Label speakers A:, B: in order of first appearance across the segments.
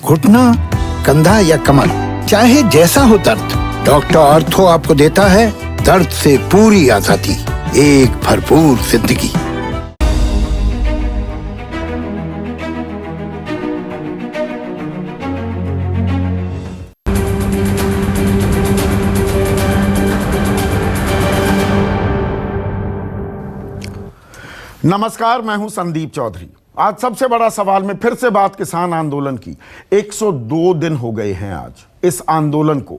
A: घुटना, कंधा या कमर, चाहे जैसा हो दर्द, डॉक्टर ऑर्थो आपको देता है दर्द से पूरी आजादी, एक भरपूर जिंदगी।
B: नमस्कार, मैं हूं संदीप चौधरी। आज सबसे बड़ा सवाल में फिर से बात किसान आंदोलन की। 102 दिन हो गए हैं आज इस आंदोलन को,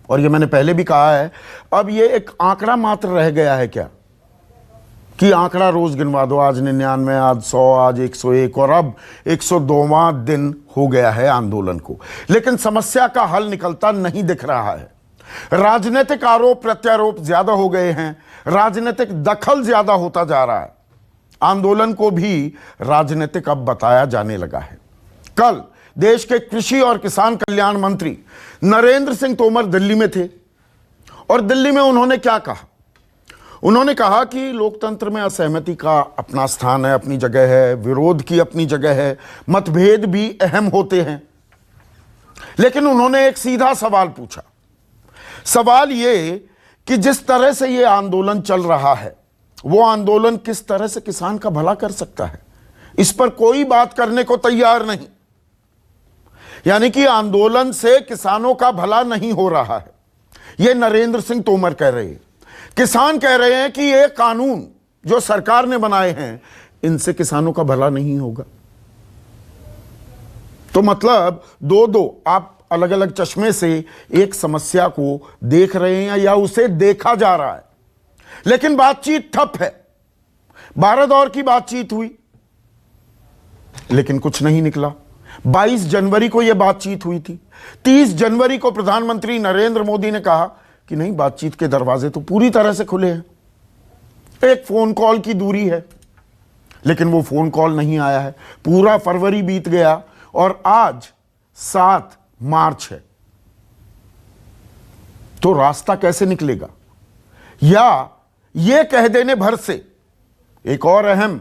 B: और ये मैंने पहले भी कहा है, अब ये एक आंकड़ा मात्र रह गया है क्या कि आंकड़ा रोज गिनवा दो, आज 99, आज 100, आज 101 और अब 102वां दिन हो गया है आंदोलन को। लेकिन समस्या का हल निकलता नहीं दिख रहा है। राजनीतिक आरोप प्रत्यारोप ज्यादा हो गए हैं, राजनीतिक दखल ज्यादा होता जा रहा है, आंदोलन को भी राजनीतिक अब बताया जाने लगा है। कल देश के कृषि और किसान कल्याण मंत्री नरेंद्र सिंह तोमर दिल्ली में थे, और दिल्ली में उन्होंने क्या कहा? उन्होंने कहा कि लोकतंत्र में असहमति का अपना स्थान है, अपनी जगह है, विरोध की अपनी जगह है, मतभेद भी अहम होते हैं। लेकिन उन्होंने एक सीधा सवाल पूछा। सवाल ये कि जिस तरह से ये आंदोलन चल रहा है, वो आंदोलन किस तरह से किसान का भला कर सकता है? इस पर कोई बात करने को तैयार नहीं। यानी कि आंदोलन से किसानों का भला नहीं हो रहा है, ये नरेंद्र सिंह तोमर कह रहे हैं। किसान कह रहे हैं कि ये कानून जो सरकार ने बनाए हैं, इनसे किसानों का भला नहीं होगा। तो मतलब दो आप अलग अलग चश्मे से एक समस्या को देख रहे हैं या उसे देखा जा रहा है। लेकिन बातचीत ठप है। 12 दौर की बातचीत हुई, लेकिन कुछ नहीं निकला। 22 जनवरी को यह बातचीत हुई थी। 30 जनवरी को प्रधानमंत्री नरेंद्र मोदी ने कहा कि नहीं, बातचीत के दरवाजे तो पूरी तरह से खुले हैं, एक फोन कॉल की दूरी है। लेकिन वो फोन कॉल नहीं आया है। पूरा फरवरी बीत गया और आज 7 मार्च है। तो रास्ता कैसे निकलेगा? या ये कह देने भर से एक और अहम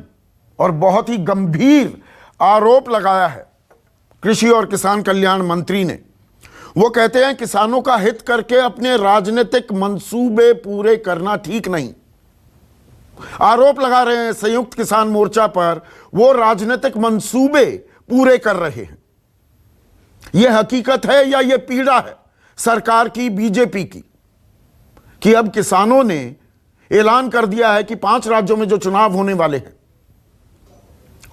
B: और बहुत ही गंभीर आरोप लगाया है कृषि और किसान कल्याण मंत्री ने। वो कहते हैं किसानों का हित करके अपने राजनीतिक मंसूबे पूरे करना ठीक नहीं। आरोप लगा रहे हैं संयुक्त किसान मोर्चा पर वो राजनीतिक मंसूबे पूरे कर रहे हैं। यह हकीकत है या यह पीड़ा है सरकार की, बीजेपी की, कि अब किसानों ने ऐलान कर दिया है कि 5 राज्यों में जो चुनाव होने वाले हैं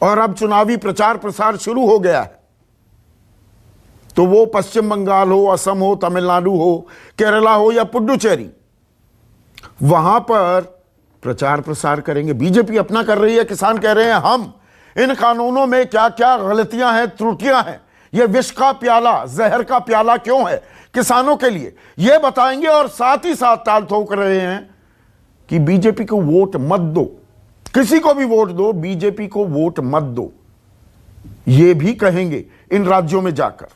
B: और अब चुनावी प्रचार प्रसार शुरू हो गया है, तो वो पश्चिम बंगाल हो, असम हो, तमिलनाडु हो, केरला हो या पुडुचेरी, वहां पर प्रचार प्रसार करेंगे। बीजेपी अपना कर रही है, किसान कह रहे हैं हम इन कानूनों में क्या क्या गलतियां हैं, त्रुटियां हैं, यह विष का प्याला, जहर का प्याला क्यों है किसानों के लिए, यह बताएंगे। और साथ ही साथ ताल ठोक रहे हैं कि बीजेपी को वोट मत दो, किसी को भी वोट दो, बीजेपी को वोट मत दो, यह भी कहेंगे इन राज्यों में जाकर।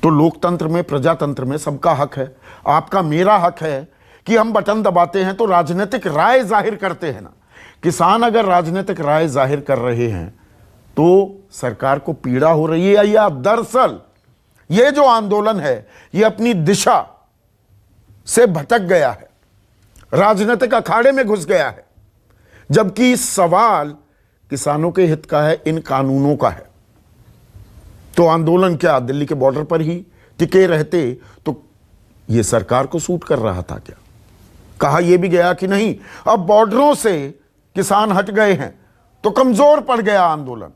B: तो लोकतंत्र में, प्रजातंत्र में सबका हक है, आपका मेरा हक है कि हम बटन दबाते हैं तो राजनीतिक राय जाहिर करते हैं ना। किसान अगर राजनीतिक राय जाहिर कर रहे हैं तो सरकार को पीड़ा हो रही है, या दरअसल यह जो आंदोलन है यह अपनी दिशा से भटक गया है, राजनीतिक अखाड़े में घुस गया है, जबकि सवाल किसानों के हित का है, इन कानूनों का है। तो आंदोलन क्या दिल्ली के बॉर्डर पर ही टिके रहते तो यह सरकार को सूट कर रहा था क्या? कहा यह भी गया कि नहीं, अब बॉर्डरों से किसान हट गए हैं तो कमजोर पड़ गया आंदोलन।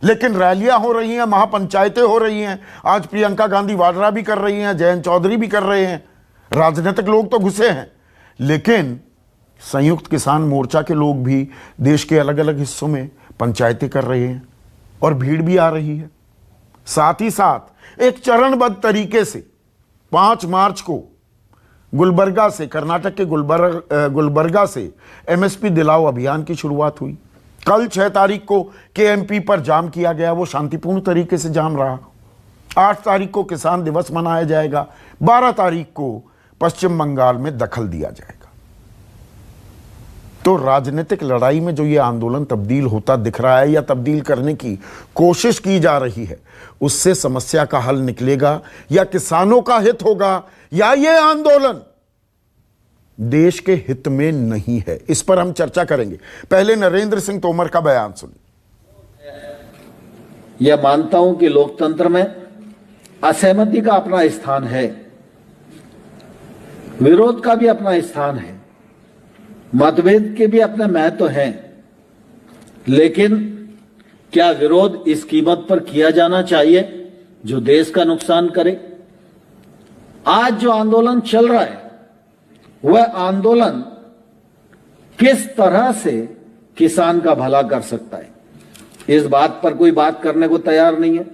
B: लेकिन रैलियां हो रही हैं, महापंचायतें हो रही हैं, आज प्रियंका गांधी वाड्रा भी कर रही हैं, जयंत चौधरी भी कर रहे हैं, राजनीतिक लोग तो घुसे हैं। लेकिन संयुक्त किसान मोर्चा के लोग भी देश के अलग अलग हिस्सों में पंचायतें कर रहे हैं और भीड़ भी आ रही है। साथ ही साथ एक चरणबद्ध तरीके से 5 मार्च को गुलबर्गा से, कर्नाटक के गुलबर्गा से एमएसपी दिलाओ अभियान की शुरुआत हुई। कल 6 तारीख को केएमपी पर जाम किया गया, वो शांतिपूर्ण तरीके से जाम रहा। 8 तारीख को किसान दिवस मनाया जाएगा। 12 तारीख को पश्चिम बंगाल में दखल दिया जाएगा। तो राजनीतिक लड़ाई में जो ये आंदोलन तब्दील होता दिख रहा है या तब्दील करने की कोशिश की जा रही है, उससे समस्या का हल निकलेगा या किसानों का हित होगा, या ये आंदोलन देश के हित में नहीं है? इस पर हम चर्चा करेंगे। पहले नरेंद्र सिंह तोमर का बयान सुनिए।
C: यह मानता हूं कि लोकतंत्र में असहमति का अपना स्थान है, विरोध का भी अपना स्थान है, मतभेद के भी अपने महत्व हैं, लेकिन क्या विरोध इस कीमत पर किया जाना चाहिए जो देश का नुकसान करे? आज जो आंदोलन चल रहा है वह आंदोलन किस तरह से किसान का भला कर सकता है, इस बात पर कोई बात करने को तैयार नहीं है।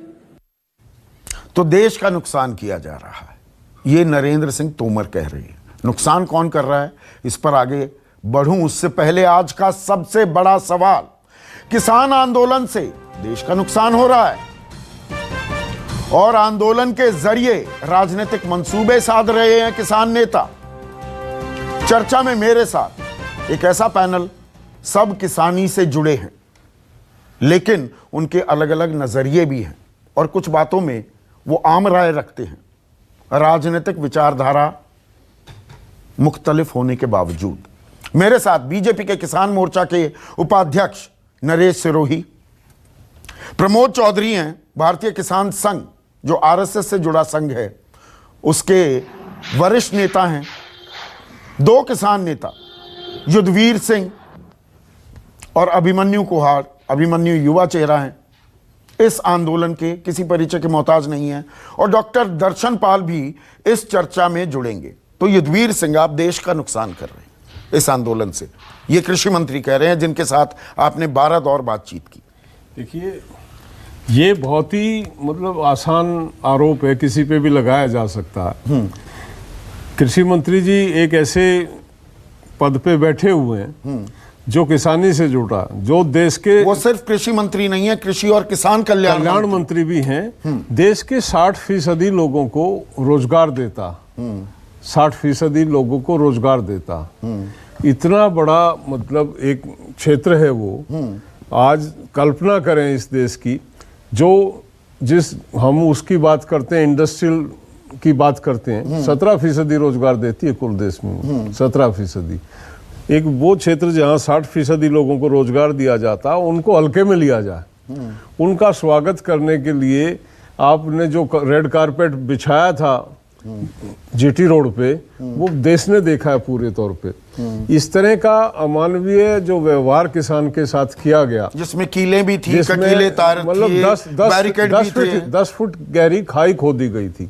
B: तो देश का नुकसान किया जा रहा है, ये नरेंद्र सिंह तोमर कह रहे हैं। नुकसान कौन कर रहा है, इस पर आगे बढ़ूं उससे पहले आज का सबसे बड़ा सवाल, किसान आंदोलन से देश का नुकसान हो रहा है और आंदोलन के जरिए राजनीतिक मंसूबे साध रहे हैं किसान नेता। चर्चा में मेरे साथ एक ऐसा पैनल, सब किसानी से जुड़े हैं, लेकिन उनके अलग अलग नजरिए भी हैं और कुछ बातों में वो आम राय रखते हैं, राजनीतिक विचारधारा मुख्तलिफ होने के बावजूद। मेरे साथ बीजेपी के किसान मोर्चा के उपाध्यक्ष नरेश सिरोही, प्रमोद चौधरी हैं, भारतीय किसान संघ जो आरएसएस से जुड़ा संघ है उसके वरिष्ठ नेता हैं, दो किसान नेता युद्धवीर सिंह और अभिमन्यु कुहाड़। अभिमन्यु युवा चेहरा हैं, इस आंदोलन के किसी परिचय के मोहताज नहीं है, और डॉक्टर दर्शन पाल भी इस चर्चा में जुड़ेंगे। तो युद्धवीर सिंह, आप देश का नुकसान कर रहे हैं इस आंदोलन से, ये कृषि मंत्री कह रहे हैं जिनके साथ आपने 12 दौर बातचीत की।
D: देखिए, ये बहुत ही मतलब आसान आरोप है, किसी पे भी लगाया जा सकता है। कृषि मंत्री जी एक ऐसे पद पे बैठे हुए हैं जो किसानी से जुड़ा, जो देश के,
B: वो सिर्फ कृषि मंत्री नहीं है, कृषि और किसान कल्याण
D: मंत्री भी हैं। देश के 60% लोगों को रोजगार देता, 60% लोगों को रोजगार देता। इतना बड़ा मतलब एक क्षेत्र है वो। आज कल्पना करें इस देश की, जो जिस हम उसकी बात करते हैं, इंडस्ट्रियल की बात करते हैं, 17% रोजगार देती है कुल देश में, 17%। एक वो क्षेत्र जहां 60% लोगों को रोजगार दिया जाता, उनको हल्के में लिया जाए। उनका स्वागत करने के लिए आपने जो रेड कारपेट बिछाया था जीटी रोड पे, वो देश ने देखा है पूरे तौर पे। इस तरह का अमानवीय जो व्यवहार किसान के साथ किया गया,
B: जिसमें कीले भी थी, कटीले तार,
D: मतलब 10 फुट गहरी खाई खोदी गई थी।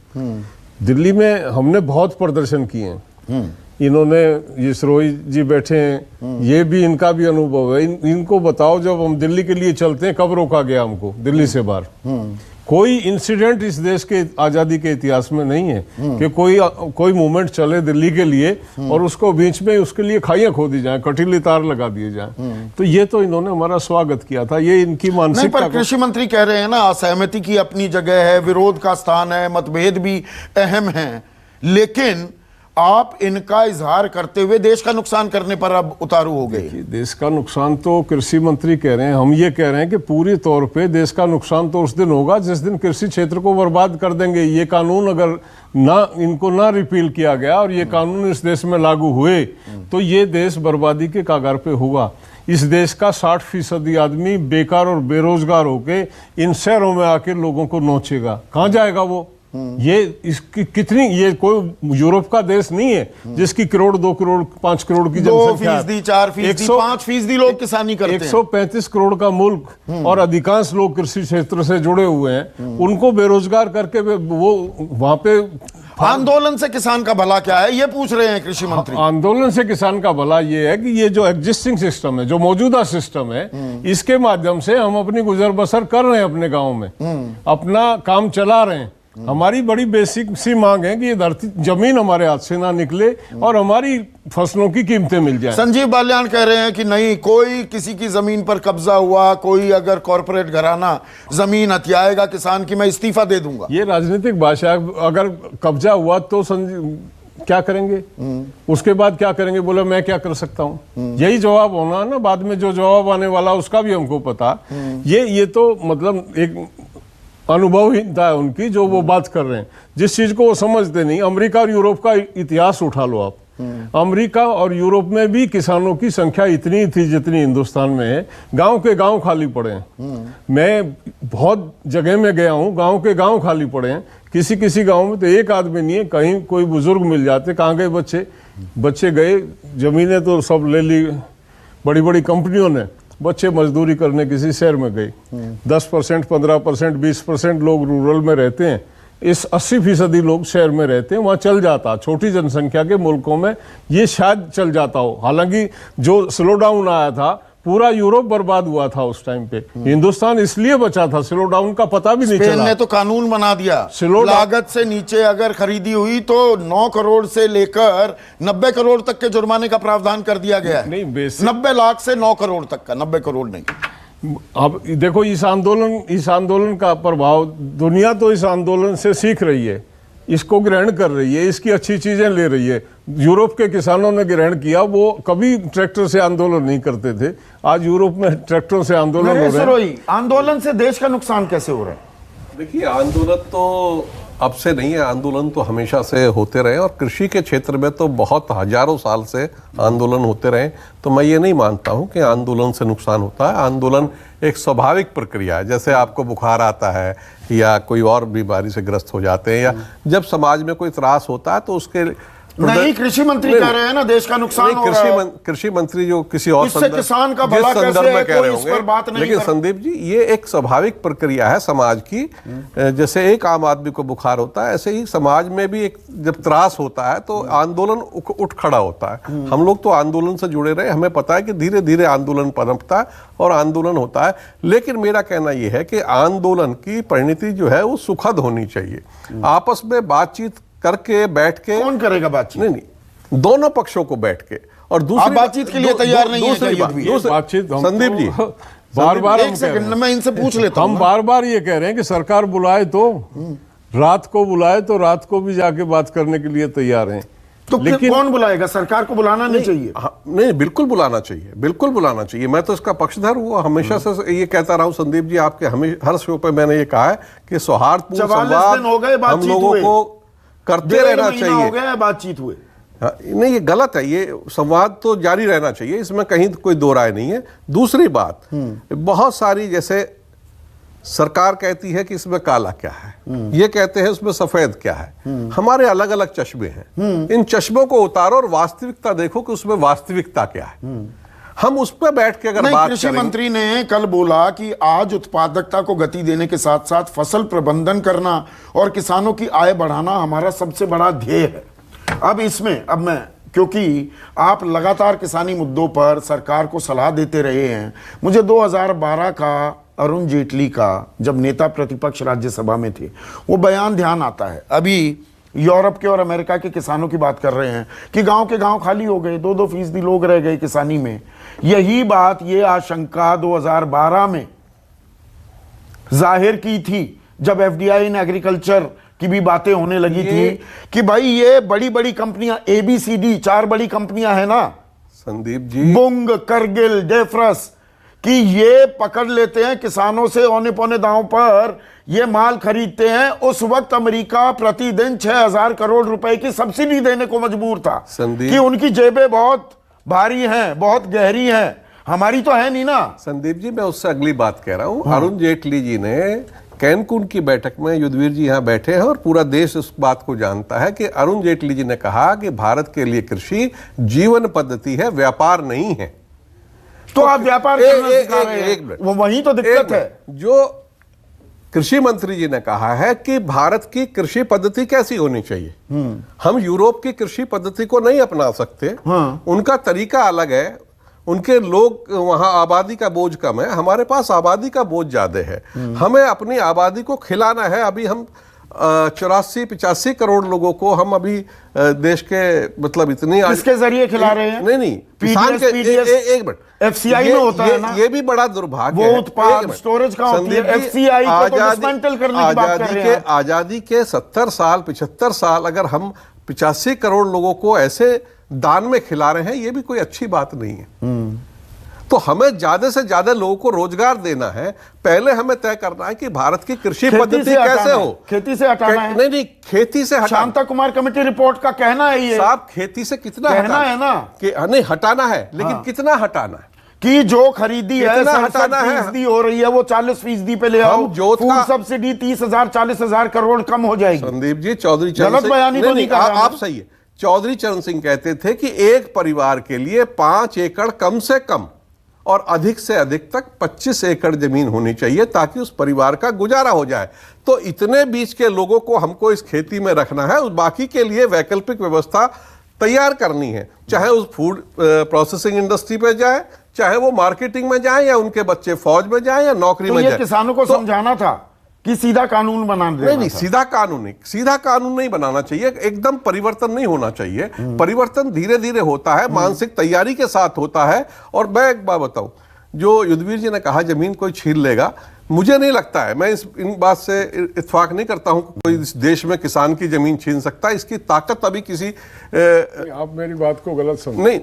D: दिल्ली में हमने बहुत प्रदर्शन किए हैं। इन्होंने, ये सिरोही जी बैठे हैं, ये भी इनका भी अनुभव है। इनको बताओ, जब हम दिल्ली के लिए चलते हैं, कब रोका गया हमको दिल्ली से बाहर? कोई इंसिडेंट इस देश के आजादी के इतिहास में नहीं है कि कोई मूवमेंट चले दिल्ली के लिए और उसको बीच में उसके लिए खाइयां खोदी जाएं, कटीले तार लगा दिए जाएं। तो ये तो इन्होंने हमारा स्वागत किया था, ये इनकी मानसिकता।
B: पर कृषि मंत्री कह रहे हैं ना, असहमति की अपनी जगह है, विरोध का स्थान है, मतभेद भी अहम है, लेकिन आप इनका इजहार करते हुए देश का नुकसान करने पर अब उतारू हो गए।
D: देश का नुकसान तो कृषि मंत्री कह रहे हैं, हम ये कह रहे हैं कि पूरी तौर पे देश का नुकसान तो उस दिन होगा जिस दिन कृषि क्षेत्र को बर्बाद कर देंगे। ये कानून अगर इनको ना रिपील किया गया और ये कानून इस देश में लागू हुए तो ये देश बर्बादी के कागार पे होगा। इस देश का 60% आदमी बेकार और बेरोजगार होके इन शहरों में आके लोगों को नोचेगा। कहाँ जाएगा वो? ये इसकी कितनी, ये कोई यूरोप का देश नहीं है जिसकी करोड़, 2 करोड़, 5 करोड़ की जनसंख्या,
B: 2%, 4%, 5% लोग किसानी करते हैं।
D: 135 करोड़ का मुल्क और अधिकांश लोग कृषि क्षेत्र से जुड़े हुए हैं, उनको बेरोजगार करके वो वहां पे।
B: आंदोलन से किसान का भला क्या है, ये पूछ रहे हैं कृषि मंत्री।
D: आंदोलन से किसान का भला ये है कि ये जो एग्जिस्टिंग सिस्टम है, जो मौजूदा सिस्टम है, इसके माध्यम से हम अपनी गुजर बसर कर रहे हैं, अपने गाँव में अपना काम चला रहे हैं। हमारी बड़ी बेसिक सी मांग है कि ये धरती, जमीन हमारे हाथ से ना निकले और हमारी फसलों की कीमतें मिल जाएं।
B: संजीव बालियान कह रहे हैं कि नहीं, कोई किसी की जमीन पर कब्जा हुआ, कोई अगर कॉर्पोरेट घराना जमीन हथियाएगा किसान की, मैं इस्तीफा दे दूंगा।
D: ये राजनीतिक भाषा। अगर कब्जा हुआ तो क्या करेंगे? उसके बाद क्या करेंगे? बोले मैं क्या कर सकता हूँ। यही जवाब होना ना, बाद में जो जवाब आने वाला उसका भी हमको पता। ये तो मतलब एक अनुभवहीनता है उनकी, जो वो बात कर रहे हैं, जिस चीज को वो समझते नहीं। अमेरिका और यूरोप का इतिहास उठा लो आप, अमेरिका और यूरोप में भी किसानों की संख्या इतनी ही थी जितनी हिंदुस्तान में है। गांव के गांव खाली पड़े हैं। मैं बहुत जगह में गया हूं, गांव के गांव खाली पड़े हैं। किसी किसी गांव में तो एक आदमी नहीं है, कहीं कोई बुजुर्ग मिल जाते। कहाँ गए बच्चे गए, जमीनें तो सब ले ली बड़ी बड़ी कंपनियों ने, बच्चे मजदूरी करने किसी शहर में गए। 10%, 15%, 20% लोग रूरल में रहते हैं, इस 80% लोग शहर में रहते हैं। वहाँ चल जाता, छोटी जनसंख्या के मुल्कों में ये शायद चल जाता हो। हालांकि जो स्लो डाउन आया था, पूरा यूरोप बर्बाद हुआ था उस टाइम पे। हिंदुस्तान इसलिए बचा था, स्लो डाउन का पता भी नहीं
B: स्पेन
D: चला।
B: ने तो कानून बना दिया, लागत से नीचे अगर खरीदी हुई तो 9 करोड़ से लेकर 90 करोड़ तक के जुर्माने का प्रावधान कर दिया गया है।
D: नहीं,
B: 90 लाख से 9 करोड़ तक का, 90 करोड़ नहीं।
D: अब देखो इस आंदोलन का प्रभाव, दुनिया तो इस आंदोलन से सीख रही है, इसको ग्रहण कर रही है, इसकी अच्छी चीजें ले रही है। यूरोप के किसानों ने ग्रहण किया, वो कभी ट्रैक्टर से आंदोलन नहीं करते थे, आज यूरोप में ट्रैक्टरों से आंदोलन हो रहे हैं।
B: आंदोलन से देश का नुकसान कैसे हो रहा है?
E: देखिए, आंदोलन तो अब से नहीं है, आंदोलन तो हमेशा से होते रहे और कृषि के क्षेत्र में तो बहुत हजारों साल से आंदोलन होते रहे। तो मैं ये नहीं मानता हूँ कि आंदोलन से नुकसान होता है। आंदोलन एक स्वाभाविक प्रक्रिया है, जैसे आपको बुखार आता है या कोई और बीमारी से ग्रस्त हो जाते हैं, या जब समाज में कोई त्रास होता है तो उसके
B: नहीं, कृषि मंत्री कह रहे हैं ना देश का नुकसान हो रहा है।
E: कृषि मंत्री जो किसी और
B: इससे किसान का भला कैसे है, कोई इस पर बात नहीं
E: लेकिन संदीप जी, ये एक स्वाभाविक प्रक्रिया है समाज की। जैसे एक आम आदमी को बुखार होता है, ऐसे ही समाज में भी एक जब त्रास होता है तो आंदोलन उठ खड़ा होता है। हम लोग तो आंदोलन से जुड़े रहे, हमें पता है कि धीरे धीरे आंदोलन पनपता है और आंदोलन होता है। लेकिन मेरा कहना यह है कि आंदोलन की परिणति जो है वो सुखद होनी चाहिए। आपस में बातचीत करके, बैठ के।
B: कौन करेगा बातचीत?
E: नहीं, दोनों पक्षों को बैठ के। और दूसरी
B: बातचीत के लिए तैयार नहीं है।
D: बातचीत
E: संदीप जी,
D: बार-बार
B: एक सेकंड मैं इनसे पूछ लेता हूं।
D: हम बार-बार ये कह रहे हैं कि सरकार बुलाए तो रात को बुलाए, तो रात को भी जाके बात करने के लिए तैयार हैं।
B: तो लेकिन कौन बुलाएगा? सरकार को बुलाना नहीं चाहिए?
E: नहीं, बिल्कुल बुलाना चाहिए, बिल्कुल बुलाना चाहिए। मैं तो इसका पक्षधर हूँ, हमेशा से ये कहता रहा हूँ संदीप जी। आपके हर शो पे मैंने ये कहा है कि सौहार्दपूर्ण संवाद हम लोगों को करते रहना चाहिए।
B: हो गया बातचीत हुए,
E: नहीं ये गलत है, ये संवाद तो जारी रहना चाहिए, इसमें कहीं कोई दो राय नहीं है। दूसरी बात, बहुत सारी जैसे सरकार कहती है कि इसमें काला क्या है, ये कहते हैं इसमें सफेद क्या है। हमारे अलग अलग चश्मे हैं, इन चश्मों को उतारो और वास्तविकता देखो कि उसमें वास्तविकता क्या है। हम उस पर बैठ के अगर बात
B: कृषि मंत्री ने कल बोला कि आज उत्पादकता को गति देने के साथ साथ फसल प्रबंधन करना और किसानों की आय बढ़ाना हमारा सबसे बड़ा ध्येय है। अब मैं, क्योंकि आप लगातार किसानी मुद्दों पर सरकार को सलाह देते रहे हैं, मुझे 2012 का अरुण जेटली का, जब नेता प्रतिपक्ष राज्यसभा में थे, वो बयान ध्यान आता है। अभी यूरोप के और अमेरिका के किसानों की बात कर रहे हैं कि गांव के गांव खाली हो गए, 2-2% लोग रह गए किसानी में। यही बात, ये आशंका 2012 में जाहिर की थी, जब एफडीआई इन एग्रीकल्चर की भी बातें होने लगी थी कि भाई ये बड़ी बड़ी कंपनियां, ABCD 4 बड़ी कंपनियां है ना
E: संदीप जी,
B: बुंग, करगिल, डेफ्रस, कि ये पकड़ लेते हैं किसानों से औने पौने दांव पर ये माल खरीदते हैं। उस वक्त अमेरिका प्रतिदिन 6,000 करोड़ रुपए की सब्सिडी देने को मजबूर था कि उनकी जेबें बहुत भारी हैं, बहुत गहरी हैं, हमारी तो है नहीं ना।
E: संदीप जी, मैं उससे अगली बात कह रहा हूं। अरुण जेटली जी ने कैनकुन की बैठक में, युद्धवीर जी यहाँ बैठे हैं और पूरा देश इस बात को जानता है कि अरुण जेटली जी ने कहा कि भारत के लिए कृषि जीवन पद्धति है, व्यापार नहीं है।
B: तो आप व्यापार करना सिखा रहे हैं, वो वही तो दिक्कत है।
E: जो कृषि मंत्री जी ने कहा है कि भारत की कृषि पद्धति कैसी होनी चाहिए, हम यूरोप की कृषि पद्धति को नहीं अपना सकते। उनका तरीका अलग है, उनके लोग वहां आबादी का बोझ कम है, हमारे पास आबादी का बोझ ज्यादा है। हमें अपनी आबादी को खिलाना है। अभी हम 84-85 करोड़ लोगों को हम अभी देश के मतलब इतनी
B: किसके जरिए खिला रहे हैं?
E: नहीं किसान के एक मिनट,
B: FCI में होता है ना,
E: ये भी बड़ा दुर्भाग्य
B: है। वो उत्पाद स्टोरेज का होती है, FCI को तो डिसमेंटल करने की बात कर रहे हैं।
E: आजादी के 70 साल 75 साल अगर हम 85 करोड़ लोगों को ऐसे दान में खिला रहे हैं, ये भी कोई अच्छी बात नहीं है। तो हमें ज्यादा से ज्यादा लोगों को रोजगार देना है। पहले हमें तय करना है कि भारत की कृषि पद्धति कैसे हो।
B: खेती से हटाना है।
E: नहीं, खेती से हटाना।
B: शांता कुमार कमेटी रिपोर्ट का कहना है ये।
E: साहब, खेती से कितना
B: कहना है ना
E: कि नहीं हटाना है, लेकिन कितना हटाना है
B: कि जो खरीदी है
E: हटाना है
B: 60% हो रही है, वो 40% पे ले आओ। फूड सब्सिडी 30,000 40,000 करोड़ कम हो जाएगी।
E: संदीप जी, चौधरी चरण
B: गलत बयानी तो नहीं कर रहा
E: आप सही है। चौधरी चरण सिंह कहते थे कि एक परिवार के लिए 5 एकड़ कम से कम और अधिक से अधिक तक 25 एकड़ जमीन होनी चाहिए ताकि उस परिवार का गुजारा हो जाए। तो इतने बीच के लोगों को हमको इस खेती में रखना है, उस बाकी के लिए वैकल्पिक व्यवस्था तैयार करनी है। चाहे उस फूड प्रोसेसिंग इंडस्ट्री पे जाए, चाहे वो मार्केटिंग में जाए, या उनके बच्चे फौज में जाए या नौकरी में जाए।
B: किसानों को समझाना था कि सीधा कानून बनाना
E: नहीं, सीधा कानून नहीं बनाना चाहिए। एकदम परिवर्तन नहीं होना चाहिए। परिवर्तन धीरे धीरे होता है, मानसिक तैयारी के साथ होता है। और मैं एक बात बताऊं, जो युद्धवीर जी ने कहा जमीन कोई छीन लेगा, मुझे नहीं लगता है। मैं इन बात से इत्तेफाक नहीं करता हूं कोई इस देश में किसान की जमीन छीन सकता है। इसकी ताकत अभी किसी
D: आप मेरी बात को गलत समझ
E: नहीं।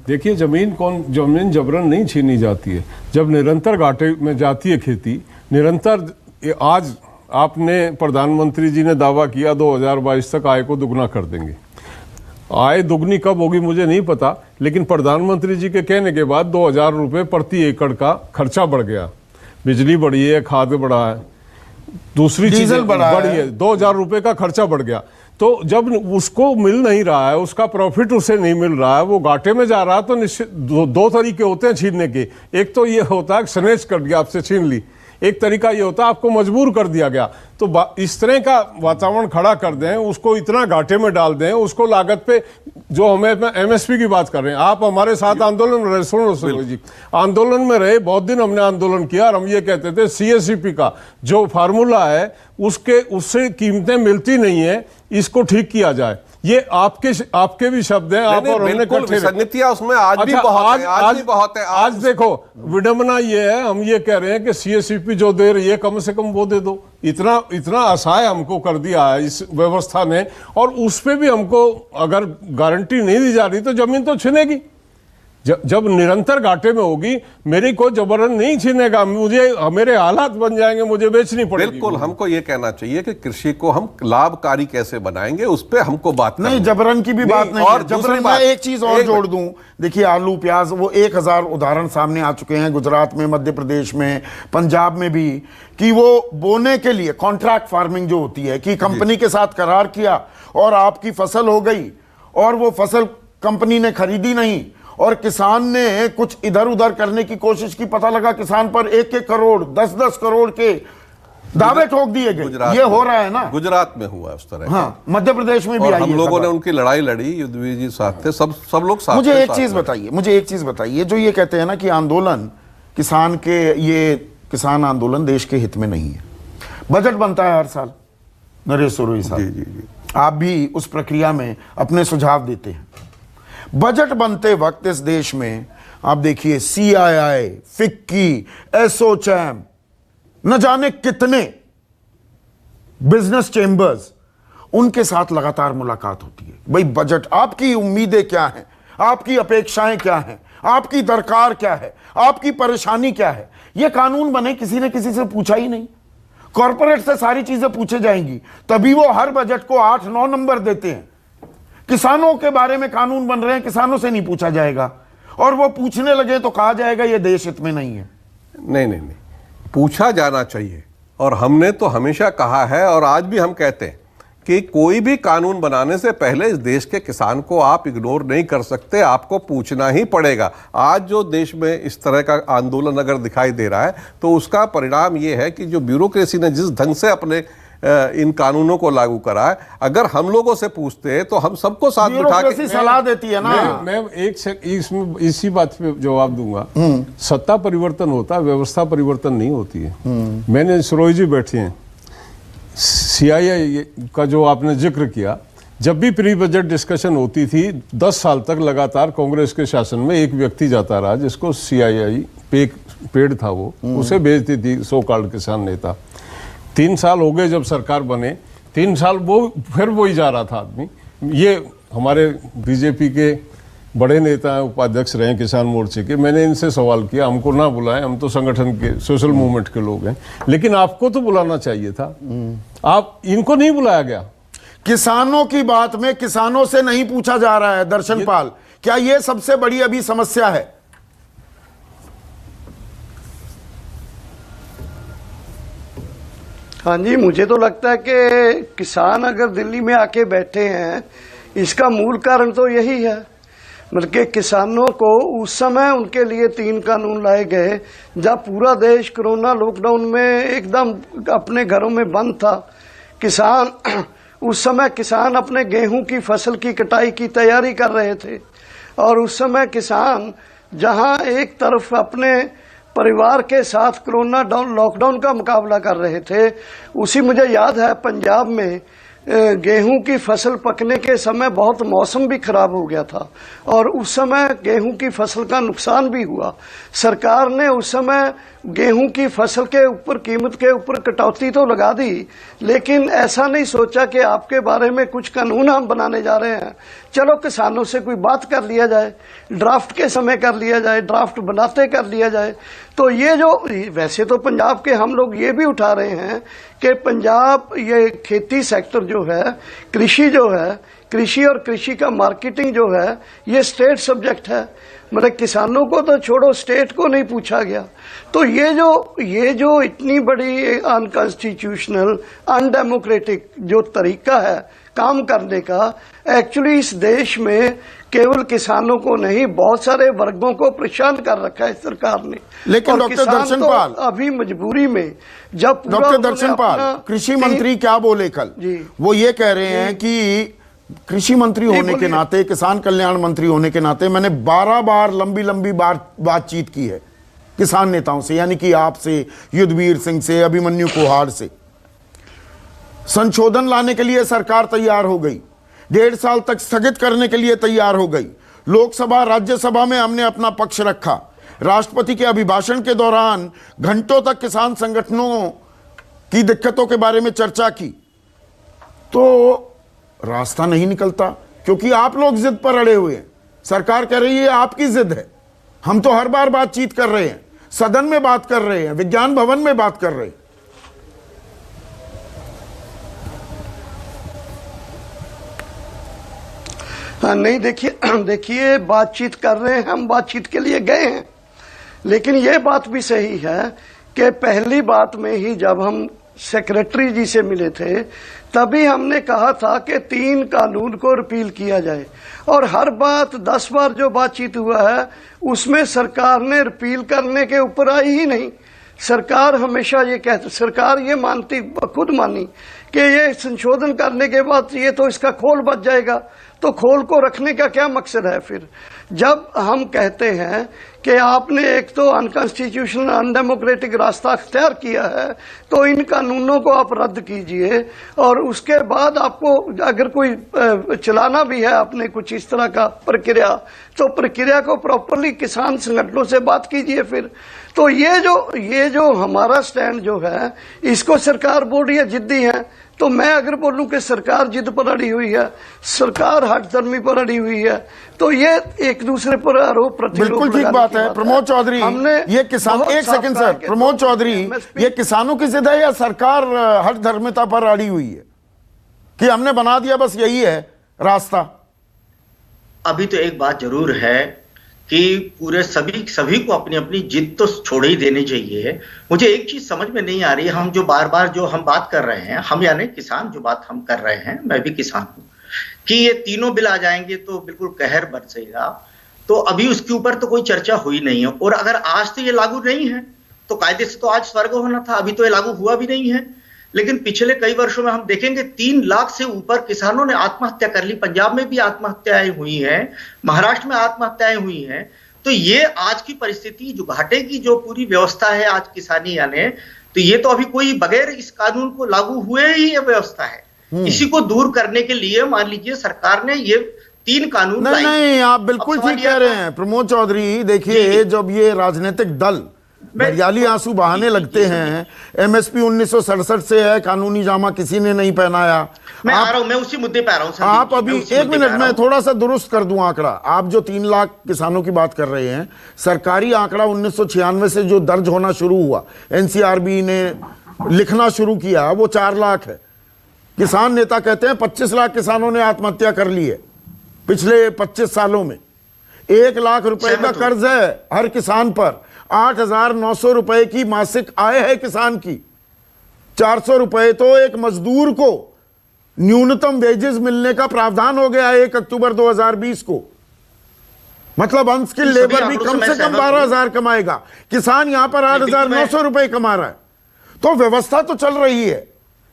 D: देखिए, जमीन जबरन नहीं छीनी जाती है। जब निरंतर घाटे में जाती है खेती, निरंतर। आज आपने प्रधानमंत्री जी ने दावा किया 2022 तक आय को दुगना कर देंगे। आय दुगनी कब होगी मुझे नहीं पता, लेकिन प्रधानमंत्री जी के कहने के बाद 2,000 रुपये प्रति एकड़ का खर्चा बढ़ गया। बिजली बढ़ी है, खाद बढ़ा है, दूसरी चीजें बढ़ी है, 2,000 रुपये का खर्चा बढ़ गया। तो जब उसको मिल नहीं रहा है, उसका प्रॉफिट उसे नहीं मिल रहा है, वो घाटे में जा रहा है, तो निश्चित दो तरीके होते हैं छीनने के। एक तो ये होता है स्नेच कर दिया, आपसे छीन ली। एक तरीका ये होता है आपको मजबूर कर दिया गया। तो इस तरह का वातावरण खड़ा कर दें, उसको इतना घाटे में डाल दें, उसको लागत पे, जो हमें एमएसपी की बात कर रहे हैं। आप हमारे साथ आंदोलन में रहे, सुनो जी, आंदोलन में रहे, बहुत दिन हमने आंदोलन किया और हम ये कहते थे सीएससीपी का जो फार्मूला है उससे कीमतें मिलती नहीं है, इसको ठीक किया जाए। ये आपके भी शब्द हैं। आप और हमने
E: विसंगतियां उसमें आज भी बहुत है।
D: आज देखो, विडंबना ये है, हम ये कह रहे हैं कि सीएससीपी जो दे रही है कम से कम वो दे दो। इतना असहाय हमको कर दिया है इस व्यवस्था ने। और उस पे भी हमको अगर गारंटी नहीं दी जा रही तो जमीन तो छिनेगी। जब निरंतर घाटे में होगी, मेरी कोई जबरन नहीं छीनेगा, मेरे हालात बन जाएंगे, मुझे बेचनी पड़ेगी।
E: बिल्कुल, हमको ये कहना चाहिए कि कृषि को हम लाभकारी कैसे बनाएंगे, उस पे हमको बात
B: नहीं, जबरन की भी बात नहीं। और जबरन मैं एक चीज और जोड़ दूं, देखिए आलू प्याज वो 1000 उदाहरण सामने आ चुके हैं, गुजरात में, मध्य प्रदेश में, पंजाब में भी, कि वो बोने के लिए कॉन्ट्रैक्ट फार्मिंग जो होती है कि कंपनी के साथ करार किया और आपकी फसल हो गई और वो फसल कंपनी ने खरीदी नहीं और किसान ने कुछ इधर उधर करने की कोशिश की, पता लगा किसान पर 1-1 करोड़ 10-10 करोड़ के दावे ठोक दिए गए। ये हो रहा है ना,
E: गुजरात में हुआ उस तरह।
B: हाँ, मध्य प्रदेश में भी आई।
E: हम लोगों ने उनकी लड़ाई लड़ी, युद्धवीर जी साथ थे, सब लोग साथ।
B: मुझे एक चीज बताइए, जो ये कहते हैं ना कि आंदोलन किसान आंदोलन देश के हित में नहीं है। बजट बनता है हर साल, नरेश सोरोई साहब, आप भी उस प्रक्रिया में अपने सुझाव देते हैं। बजट बनते वक्त इस देश में आप देखिए CII, फिक्की, एसोचैम, न जाने कितने बिजनेस चेंबर्स, उनके साथ लगातार मुलाकात होती है। भाई बजट, आपकी उम्मीदें क्या हैं, आपकी अपेक्षाएं क्या हैं, आपकी दरकार क्या है, आपकी परेशानी क्या है। यह कानून बने, किसी ने किसी से पूछा ही नहीं। कॉर्पोरेट से सारी चीजें पूछे जाएंगी, तभी वो हर बजट को 8-9 नंबर देते हैं। किसानों के बारे में कानून बन रहे हैं, किसानों से नहीं पूछा जाएगा, और वो पूछने लगे तो कहा जाएगा ये देश हित में नहीं है।
E: नहीं, पूछा जाना चाहिए। और हमने तो हमेशा कहा है और आज भी हम कहते हैं कि कोई भी कानून बनाने से पहले इस देश के किसान को आप इग्नोर नहीं कर सकते, आपको पूछना ही पड़ेगा। आज जो देश में इस तरह का आंदोलन अगर दिखाई दे रहा है तो उसका परिणाम ये है कि जो ब्यूरोक्रेसी ने जिस ढंग से अपने इन कानूनों को लागू करा है, अगर हम लोगों से पूछते हैं तो हम सबको साथ बिठा के
B: सलाह देती है ना।
D: मैं इसी बात पे जवाब दूंगा। सत्ता परिवर्तन होता है, व्यवस्था परिवर्तन नहीं होती है। मैंने सरोई जी बैठे हैं, CII का जो आपने जिक्र किया, जब भी प्री बजट डिस्कशन होती थी 10 साल तक लगातार कांग्रेस के शासन में एक व्यक्ति जाता रहा जिसको CII पेड था, वो उसे भेजती थी सो कॉल्ड किसान नेता। 3 साल हो गए जब सरकार बने, 3 साल वो फिर वही जा रहा था आदमी। ये हमारे बीजेपी के बड़े नेता हैं, उपाध्यक्ष रहे किसान मोर्चे के, मैंने इनसे सवाल किया, हमको ना बुलाएं, हम तो संगठन के सोशल मूवमेंट के लोग हैं, लेकिन आपको तो बुलाना चाहिए था, आप इनको नहीं बुलाया गया।
B: किसानों की बात में किसानों से नहीं पूछा जा रहा है। दर्शनपाल, क्या ये सबसे बड़ी अभी समस्या है?
F: हाँ जी, मुझे तो लगता है कि किसान अगर दिल्ली में आके बैठे हैं, इसका मूल कारण तो यही है। बल्कि किसानों को उस समय उनके लिए 3 कानून लाए गए जब पूरा देश कोरोना लॉकडाउन में एकदम अपने घरों में बंद था। उस समय किसान अपने गेहूं की फसल की कटाई की तैयारी कर रहे थे, और उस समय किसान जहां एक तरफ अपने परिवार के साथ कोरोना लॉकडाउन का मुकाबला कर रहे थे, उसी मुझे याद है पंजाब में गेहूं की फसल पकने के समय बहुत मौसम भी खराब हो गया था, और उस समय गेहूं की फसल का नुकसान भी हुआ। सरकार ने उस समय गेहूं की फसल के ऊपर कीमत के ऊपर कटौती तो लगा दी, लेकिन ऐसा नहीं सोचा कि आपके बारे में कुछ कानून हम बनाने जा रहे हैं, चलो किसानों से कोई बात कर लिया जाए, ड्राफ्ट के समय कर लिया जाए, ड्राफ्ट बनाते कर लिया जाए। तो ये जो वैसे तो पंजाब के हम लोग ये भी उठा रहे हैं कि पंजाब ये खेती सेक्टर जो है, कृषि जो है, कृषि और कृषि का मार्केटिंग जो है, ये स्टेट सब्जेक्ट है। मतलब किसानों को तो छोड़ो, स्टेट को नहीं पूछा गया। तो ये जो इतनी बड़ी अनकॉन्स्टिट्यूशनल अनडेमोक्रेटिक जो तरीका है काम करने का, एक्चुअली इस देश में केवल किसानों को नहीं, बहुत सारे वर्गों को परेशान कर रखा है सरकार ने।
B: लेकिन डॉक्टर दर्शनपाल,
F: तो अभी मजबूरी में जब
B: डॉक्टर दर्शनपाल, कृषि मंत्री क्या बोले कल? वो ये कह रहे हैं कि कृषि मंत्री होने के नाते, किसान कल्याण मंत्री होने के नाते, मैंने 12 बार लंबी बातचीत की है किसान नेताओं से, यानी कि आपसे, युद्धवीर सिंह से, अभिमन्यु कुहाड़ से। संशोधन लाने के लिए सरकार तैयार हो गई, 1.5 साल तक स्थगित करने के लिए तैयार हो गई। लोकसभा राज्यसभा में हमने अपना पक्ष रखा। राष्ट्रपति के अभिभाषण के दौरान घंटों तक किसान संगठनों की दिक्कतों के बारे में चर्चा की, तो रास्ता नहीं निकलता, क्योंकि आप लोग जिद पर अड़े हुए हैं। सरकार कह रही है आपकी जिद है, हम तो हर बार बातचीत कर रहे हैं, सदन में बात कर रहे हैं, विज्ञान भवन में बात कर रहे हैं।
F: हाँ, नहीं, देखिए बातचीत कर रहे हैं, हम बातचीत के लिए गए हैं, लेकिन ये बात भी सही है कि पहली बात में ही जब हम सेक्रेटरी जी से मिले थे, तभी हमने कहा था कि 3 कानून को रिपील किया जाए, और हर बात 10 बार जो बातचीत हुआ है उसमें सरकार ने रिपील करने के ऊपर आई ही नहीं। सरकार हमेशा ये कहती, सरकार ये मानती, खुद मानी कि ये संशोधन करने के बाद ये तो इसका खोल बच जाएगा, तो खोल को रखने का क्या मकसद है फिर? जब हम कहते हैं कि आपने एक तो अनकॉन्स्टिट्यूशनल अनडेमोक्रेटिक रास्ता अख्तियार किया है, तो इन कानूनों को आप रद्द कीजिए, और उसके बाद आपको अगर कोई चलाना भी है आपने कुछ इस तरह का प्रक्रिया, तो प्रक्रिया को प्रॉपरली किसान संगठनों से बात कीजिए फिर। तो ये जो हमारा स्टैंड जो है, इसको सरकार बोल रही है जिद्दी है, तो मैं अगर बोलूं कि सरकार जिद पर अड़ी हुई है, सरकार हठधर्मी पर अड़ी हुई है, तो ये एक दूसरे पर आरोप प्रत्यारोप
B: बिल्कुल ठीक बात है। प्रमोद चौधरी, ये किसान, एक सेकंड सर, प्रमोद चौधरी, ये किसानों की जिद है या सरकार हठधर्मिता पर अड़ी हुई है कि हमने बना दिया बस यही है रास्ता?
G: अभी तो एक बात जरूर है कि पूरे सभी को अपनी अपनी जिद तो छोड़ ही देनी चाहिए। मुझे एक चीज समझ में नहीं आ रही है, हम जो बार बार जो हम बात कर रहे हैं, हम यानी किसान जो बात हम कर रहे हैं, मैं भी किसान हूं, कि ये तीनों बिल आ जाएंगे तो बिल्कुल कहर बरसेगा, तो अभी उसके ऊपर तो कोई चर्चा हुई नहीं है। और अगर आज तो ये लागू नहीं है तो कायदे से तो आज स्वर्ग होना था, अभी तो ये लागू हुआ भी नहीं है। लेकिन पिछले कई वर्षों में हम देखेंगे 3 लाख से ऊपर किसानों ने आत्महत्या कर ली। पंजाब में भी आत्महत्याएं हुई हैं, महाराष्ट्र में आत्महत्याएं हुई हैं। तो ये आज की परिस्थिति, जो घाटे की जो पूरी व्यवस्था है आज किसानी यानी, तो ये तो अभी कोई बगैर इस कानून को लागू हुए ही ये व्यवस्था है। इसी को दूर करने के लिए मान लीजिए सरकार ने ये 3 कानून
B: नहीं, आप बिल्कुल ठीक कह रहे हैं प्रमोद चौधरी। देखिए, जब ये राजनीतिक दल घड़ियाली आंसू बहाने लगते हैं। एमएसपी 1967 से है, कानूनी जामा किसी ने नहीं पहनाया।
G: मैं आ रहा हूं, मैं उसी मुद्दे पे आ रहा हूं।
B: आप अभी एक मिनट में थोड़ा सा दुरुस्त कर दूं आंकड़ा। आप जो 3 लाख किसानों की बात कर रहे हैं, सरकारी आंकड़ा 1996 से जो दर्ज होना शुरू हुआ, एनसीआरबी ने लिखना शुरू किया, वो 4 लाख है। किसान नेता कहते हैं 25 लाख किसानों ने आत्महत्या कर ली है पिछले 25 सालों में। 1 लाख रुपए का कर्ज है हर किसान पर। 8,900 रुपए की मासिक आय है किसान की। 400 रुपए तो एक मजदूर को न्यूनतम वेजेस मिलने का प्रावधान हो गया 1 अक्टूबर 2020 को। मतलब अनस्किल्ड लेबर भी कम से कम 12,000 कमाएगा, किसान यहां पर 8,900 रुपए कमा रहा है। तो व्यवस्था तो चल रही है।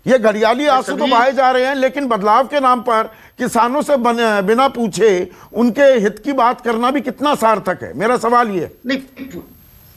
B: ये घड़ियाली आंसू तो बहाए जा रहे हैं, लेकिन बदलाव के नाम पर किसानों से बिना पूछे उनके हित की बात करना भी कितना सार्थक है, मेरा सवाल ये।
G: नहीं,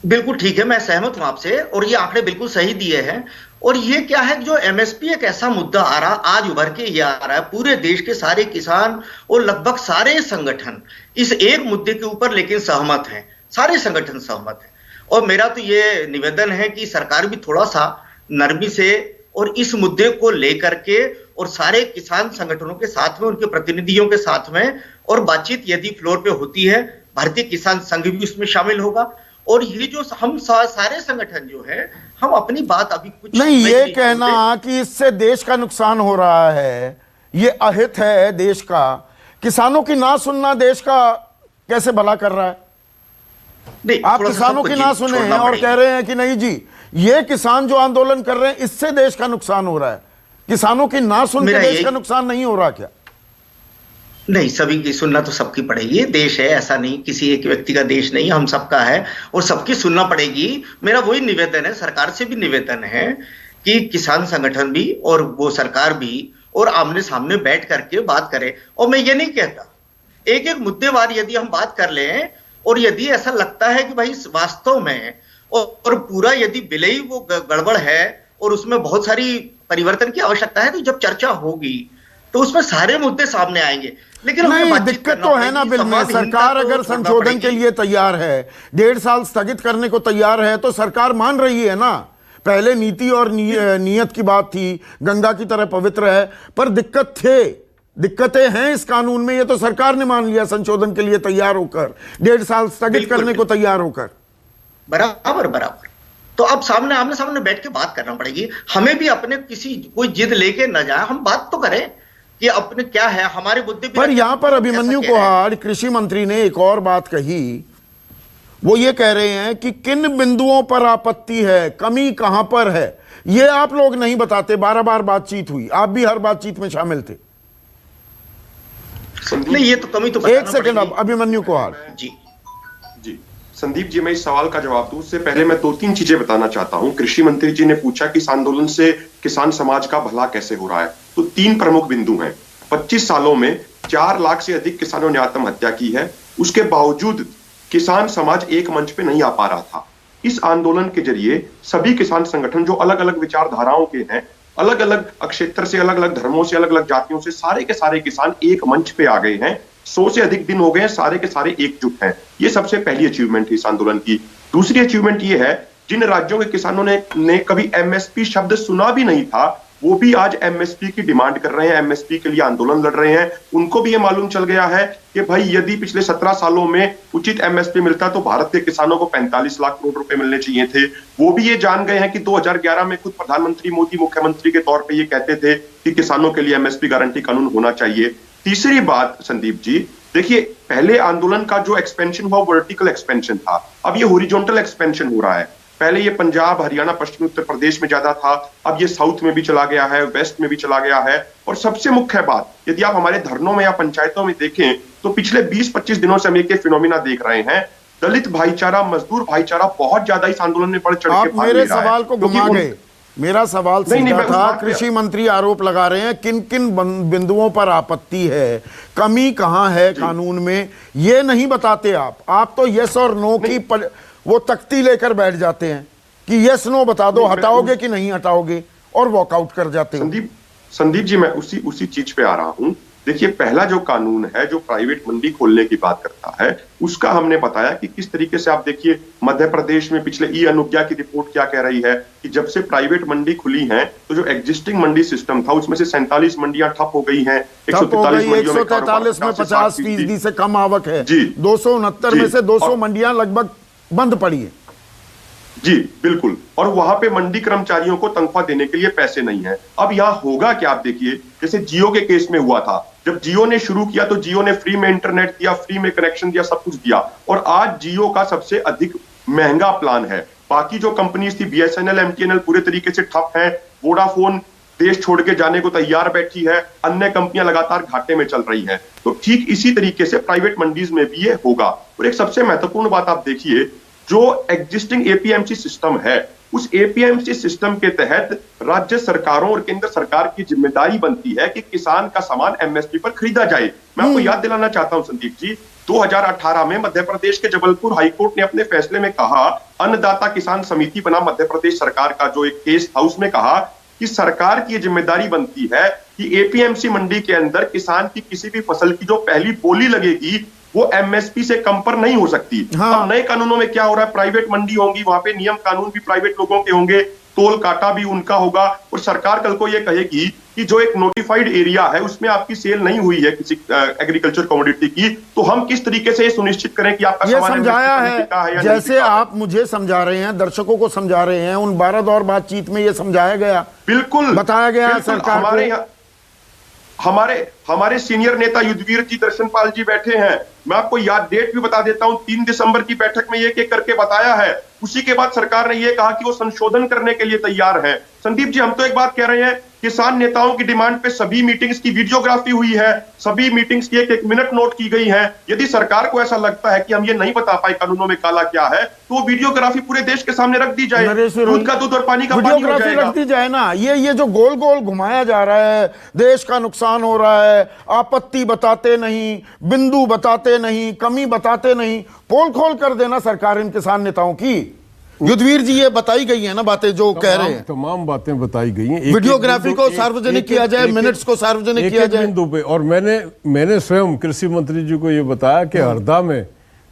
G: बिल्कुल ठीक है, मैं सहमत हूं आपसे, और ये आंकड़े बिल्कुल सही दिए हैं। और ये क्या है, जो एमएसपी एक ऐसा मुद्दा आ रहा, आज उभर के ये आ रहा है, पूरे देश के सारे किसान और लगभग सारे संगठन इस एक मुद्दे के ऊपर लेकिन सहमत हैं, सारे संगठन सहमत हैं। और मेरा तो ये निवेदन है कि सरकार भी थोड़ा सा नरमी से और इस मुद्दे को लेकर के और सारे किसान संगठनों के साथ में, उनके प्रतिनिधियों के साथ में और बातचीत यदि फ्लोर पे होती है, भारतीय किसान संघ भी उसमें शामिल होगा। और ये जो हम सारे संगठन जो है, हम अपनी बात अभी कुछ
B: नहीं, ये कहना कि इससे देश का नुकसान हो रहा है, ये अहित है देश का। किसानों की ना सुनना देश का कैसे भला कर रहा है?
G: नहीं,
B: आप किसानों की ना सुने हैं और कह रहे हैं कि नहीं जी, ये किसान जो आंदोलन कर रहे हैं इससे देश का नुकसान हो रहा है। किसानों की ना सुन के देश का नुकसान नहीं हो रहा क्या?
G: नहीं, सभी की सुनना तो सबकी पड़ेगी। देश है, ऐसा नहीं, किसी एक व्यक्ति का देश नहीं, हम सबका है और सबकी सुनना पड़ेगी। मेरा वही निवेदन है, सरकार से भी निवेदन है कि किसान संगठन भी और वो सरकार भी और आमने सामने बैठ करके बात करें। और मैं ये नहीं कहता, एक एक मुद्देवार यदि हम बात कर लें और यदि ऐसा लगता है कि भाई वास्तव में और पूरा यदि बिलई वो गड़बड़ है और उसमें बहुत सारी परिवर्तन की आवश्यकता है, तो जब चर्चा होगी तो उसमें सारे मुद्दे सामने आएंगे। लेकिन
B: नहीं, दिक्कत तो है ना बिल में। सरकार अगर संशोधन के लिए तैयार है, 1.5 साल स्थगित करने को तैयार है, तो सरकार मान रही है ना। पहले नीति और नियत की बात थी, गंगा की तरह पवित्र है, पर दिक्कतें हैं इस कानून में, ये तो सरकार ने मान लिया संशोधन के लिए तैयार होकर, 1.5 साल स्थगित करने को तैयार होकर।
G: बराबर। तो अब आमने सामने बैठ के बात करना पड़ेगी। हमें भी अपने कोई जिद लेके न जाए, हम बात तो करें कि अपने क्या है हमारे मुद्दे
B: पर यहां पर अभिमन्यु कोहाड़ कृषि मंत्री ने एक और बात कही। वो ये कह रहे हैं कि किन बिंदुओं पर आपत्ति है, कमी कहां पर है, ये आप लोग नहीं बताते। 12 बार बातचीत हुई, आप भी हर बातचीत में शामिल थे।
G: नहीं, ये तो कमी तो
B: एक सेकंड, अब अभिमन्यु कोहाड़
G: जी।
H: संदीप जी, मैं इस सवाल का जवाब दूं उससे पहले मैं 2-3 चीजें बताना चाहता हूं। कृषि मंत्री जी ने पूछा कि इस आंदोलन से किसान समाज का भला कैसे हो रहा है, तो 3 प्रमुख बिंदु हैं। 25 सालों में 4 लाख से अधिक किसानों ने आत्महत्या की है, उसके बावजूद किसान समाज एक मंच पे नहीं आ पा रहा था। इस आंदोलन के जरिए सभी किसान संगठन जो अलग अलग विचारधाराओं के हैं, अलग अलग क्षेत्र से, अलग अलग धर्मों से, अलग अलग जातियों से, सारे के सारे किसान एक मंच पे आ गए हैं। 100 से अधिक दिन हो गए हैं, सारे के सारे एकजुट हैं। ये सबसे पहली अचीवमेंट है इस आंदोलन की। दूसरी अचीवमेंट ये है, जिन राज्यों के किसानों ने कभी एमएसपी शब्द सुना भी नहीं था, वो भी आज एमएसपी की डिमांड कर रहे हैं, एमएसपी के लिए आंदोलन लड़ रहे हैं। उनको भी ये मालूम चल गया है कि भाई यदि पिछले 17 सालों में उचित एमएसपी मिलता तो भारत के किसानों को 45 लाख करोड़ रुपए मिलने चाहिए थे। वो भी ये जान गए हैं कि 2011 में खुद प्रधानमंत्री मोदी मुख्यमंत्री के तौर पर ये कहते थे कि किसानों के लिए एमएसपी गारंटी कानून होना चाहिए। तीसरी बात संदीप जी, देखिए, पहले आंदोलन का जो एक्सपेंशन हुआ वर्टिकल एक्सपेंशन था, अब ये हॉरिजॉन्टल एक्सपेंशन हो रहा है। पहले ये पंजाब, हरियाणा, पश्चिमी उत्तर प्रदेश में ज्यादा था, अब ये साउथ में भी चला गया है, वेस्ट में भी चला गया है। और सबसे मुख्य बात, यदि आप हमारे धरनों में या पंचायतों में देखें तो पिछले 20-25 दिनों से हम एक फिनोमिना देख रहे हैं, दलित भाईचारा, मजदूर भाईचारा बहुत ज्यादा इस आंदोलन में बढ़ चढ़ के भाग ले रहा है।
B: मेरे सवाल को घुमा गए। मेरा सवाल सीधा था, कृषि मंत्री आरोप लगा रहे हैं किन किन बिंदुओं पर आपत्ति है, कमी कहां है कानून में, ये नहीं बताते आप तो यस और नो की वो तख्ती लेकर बैठ जाते हैं कि यस नो बता दो, हटाओगे कि नहीं हटाओगे, और वॉकआउट कर जाते हैं।
H: संदीप जी, मैं उसी चीज पे आ रहा हूं देखिए, पहला जो कानून है जो प्राइवेट मंडी खोलने की बात करता है, उसका हमने बताया कि किस तरीके से, आप देखिए मध्य प्रदेश में पिछले ई अनुज्ञा की रिपोर्ट क्या कह रही है कि जब से प्राइवेट मंडी खुली है तो जो एग्जिस्टिंग मंडी सिस्टम था उसमें से 47 मंडियां ठप हो गई हैं।
B: 143 में 50% से कम आवक है जी। 269 में से 200 मंडियां लगभग बंद पड़ी है
H: जी, बिल्कुल। और वहां पे मंडी कर्मचारियों को तनख्वाह देने के लिए पैसे नहीं है। अब यहां होगा क्या, आप देखिए जैसे जियो के केस में हुआ था, जब जियो ने शुरू किया तो जियो ने फ्री में इंटरनेट दिया, फ्री में कनेक्शन दिया, सब कुछ दिया, और आज जियो का सबसे अधिक महंगा प्लान है। बाकी जो कंपनीज थी बीएसएनएल, एमटीएनएल पूरे तरीके से ठप है, वोडाफोन देश छोड़ के जाने को तैयार बैठी है, अन्य कंपनियां लगातार घाटे में चल रही हैं। तो ठीक इसी तरीके से प्राइवेट मंडीज में भी ये होगा। और एक सबसे महत्वपूर्ण बात आप देखिए, जो एग्जिस्टिंग एपीएमसी सिस्टम है, उस एपीएमसी सिस्टम के तहत राज्य सरकारों और केंद्र सरकार की जिम्मेदारी बनती है कि किसान का सामान एमएसपी पर खरीदा जाए। मैं आपको याद दिलाना चाहता हूं संदीप जी, 2018 में मध्य प्रदेश के जबलपुर हाईकोर्ट ने अपने फैसले में कहा, अन्नदाता किसान समिति बना मध्य प्रदेश सरकार का जो एक केस था, उसमें कहा कि सरकार की जिम्मेदारी बनती है कि एपीएमसी मंडी के अंदर किसान की किसी भी फसल की जो पहली बोली लगेगी वो एमएसपी से कम पर नहीं हो सकती। हाँ। अब नए कानूनों में क्या हो रहा है, प्राइवेट मंडी होंगी, वहां पे नियम कानून भी प्राइवेट लोगों के होंगे, तोल काटा भी उनका होगा, और सरकार कल को ये कहेगी कि जो एक नोटिफाइड एरिया है उसमें आपकी सेल नहीं हुई है किसी एग्रीकल्चर कमोडिटी की, तो हम किस तरीके से ये सुनिश्चित करें कि आपका
B: ये समझाया है, जैसे आप मुझे समझा रहे हैं, दर्शकों को समझा रहे हैं, उन 12 दौर बातचीत में ये समझाया गया,
H: बिल्कुल
B: बताया गया सरकार
H: को। हमारे सीनियर नेता युद्धवीर जी दर्शनपाल जी बैठे हैं, मैं आपको याद डेट भी बता देता हूं, 3 दिसंबर की बैठक में ये करके बताया है। उसी के बाद सरकार ने यह कहा कि वो संशोधन करने के लिए तैयार है। संदीप जी, हम तो एक बात कह रहे हैं, किसान नेताओं की डिमांड पे सभी मीटिंग्स की वीडियोग्राफी हुई है, सभी मीटिंग्स की एक मिनट नोट की गई है। यदि सरकार को ऐसा लगता है कि हम ये नहीं बता पाए कानूनों में काला क्या है, तो वो वीडियोग्राफी पूरे देश के सामने रख दी जाए, दूध का दूध और पानी का पानी हो जाएगा।
B: रख दी जाए ना। ये जो गोल गोल घुमाया जा रहा है, देश का नुकसान हो रहा है, आपत्ति बताते नहीं, बिंदु बताते नहीं, कमी बताते नहीं, पोल खोल कर देना सरकार इन किसान नेताओं की। युद्धवीर जी, ये बताई गई है ना बातें जो कह रहे हैं,
D: तमाम बातें बताई गई हैं।
B: वीडियोग्राफी को सार्वजनिक किया जाए, मिनट्स को सार्वजनिक किया जाए
D: बिंदु पे। और मैंने स्वयं कृषि मंत्री जी को ये बताया कि हरदा में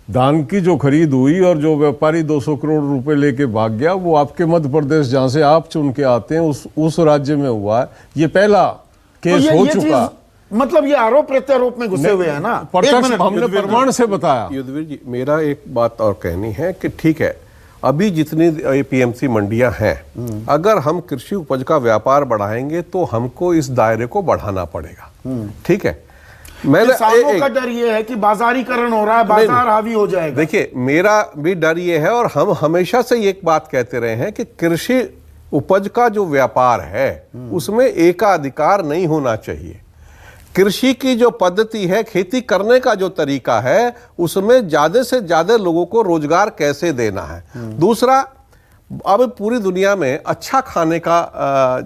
D: धान की जो खरीद हुई और जो व्यापारी 200 करोड़ रुपए लेके भाग गया, वो आपके मध्य प्रदेश जहां से आप चुन के आते हैं उस राज्य में हुआ है। ये पहला केस हो चुका,
B: मतलब ये आरोप प्रत्यारोप में घुसे हुए हैं ना।
D: हमने प्रमाण से बताया।
E: युद्धवीर जी, मेरा एक बात और कहनी है कि ठीक है, अभी जितनी एपीएमसी मंडियां हैं, अगर हम कृषि उपज का व्यापार बढ़ाएंगे तो हमको इस दायरे को बढ़ाना पड़ेगा। ठीक है,
B: किसानों का डर ये है कि बाजारीकरण हो रहा है, बाजार हावी हो जाएगा।
E: देखिए, मेरा भी डर ये है, और हम हमेशा से एक बात कहते रहे हैं कि कृषि उपज का जो व्यापार है उसमें एकाधिकार नहीं होना चाहिए। कृषि की जो पद्धति है, खेती करने का जो तरीका है, उसमें ज्यादा से ज्यादा लोगों को रोजगार कैसे देना है। दूसरा, अब पूरी दुनिया में अच्छा खाने का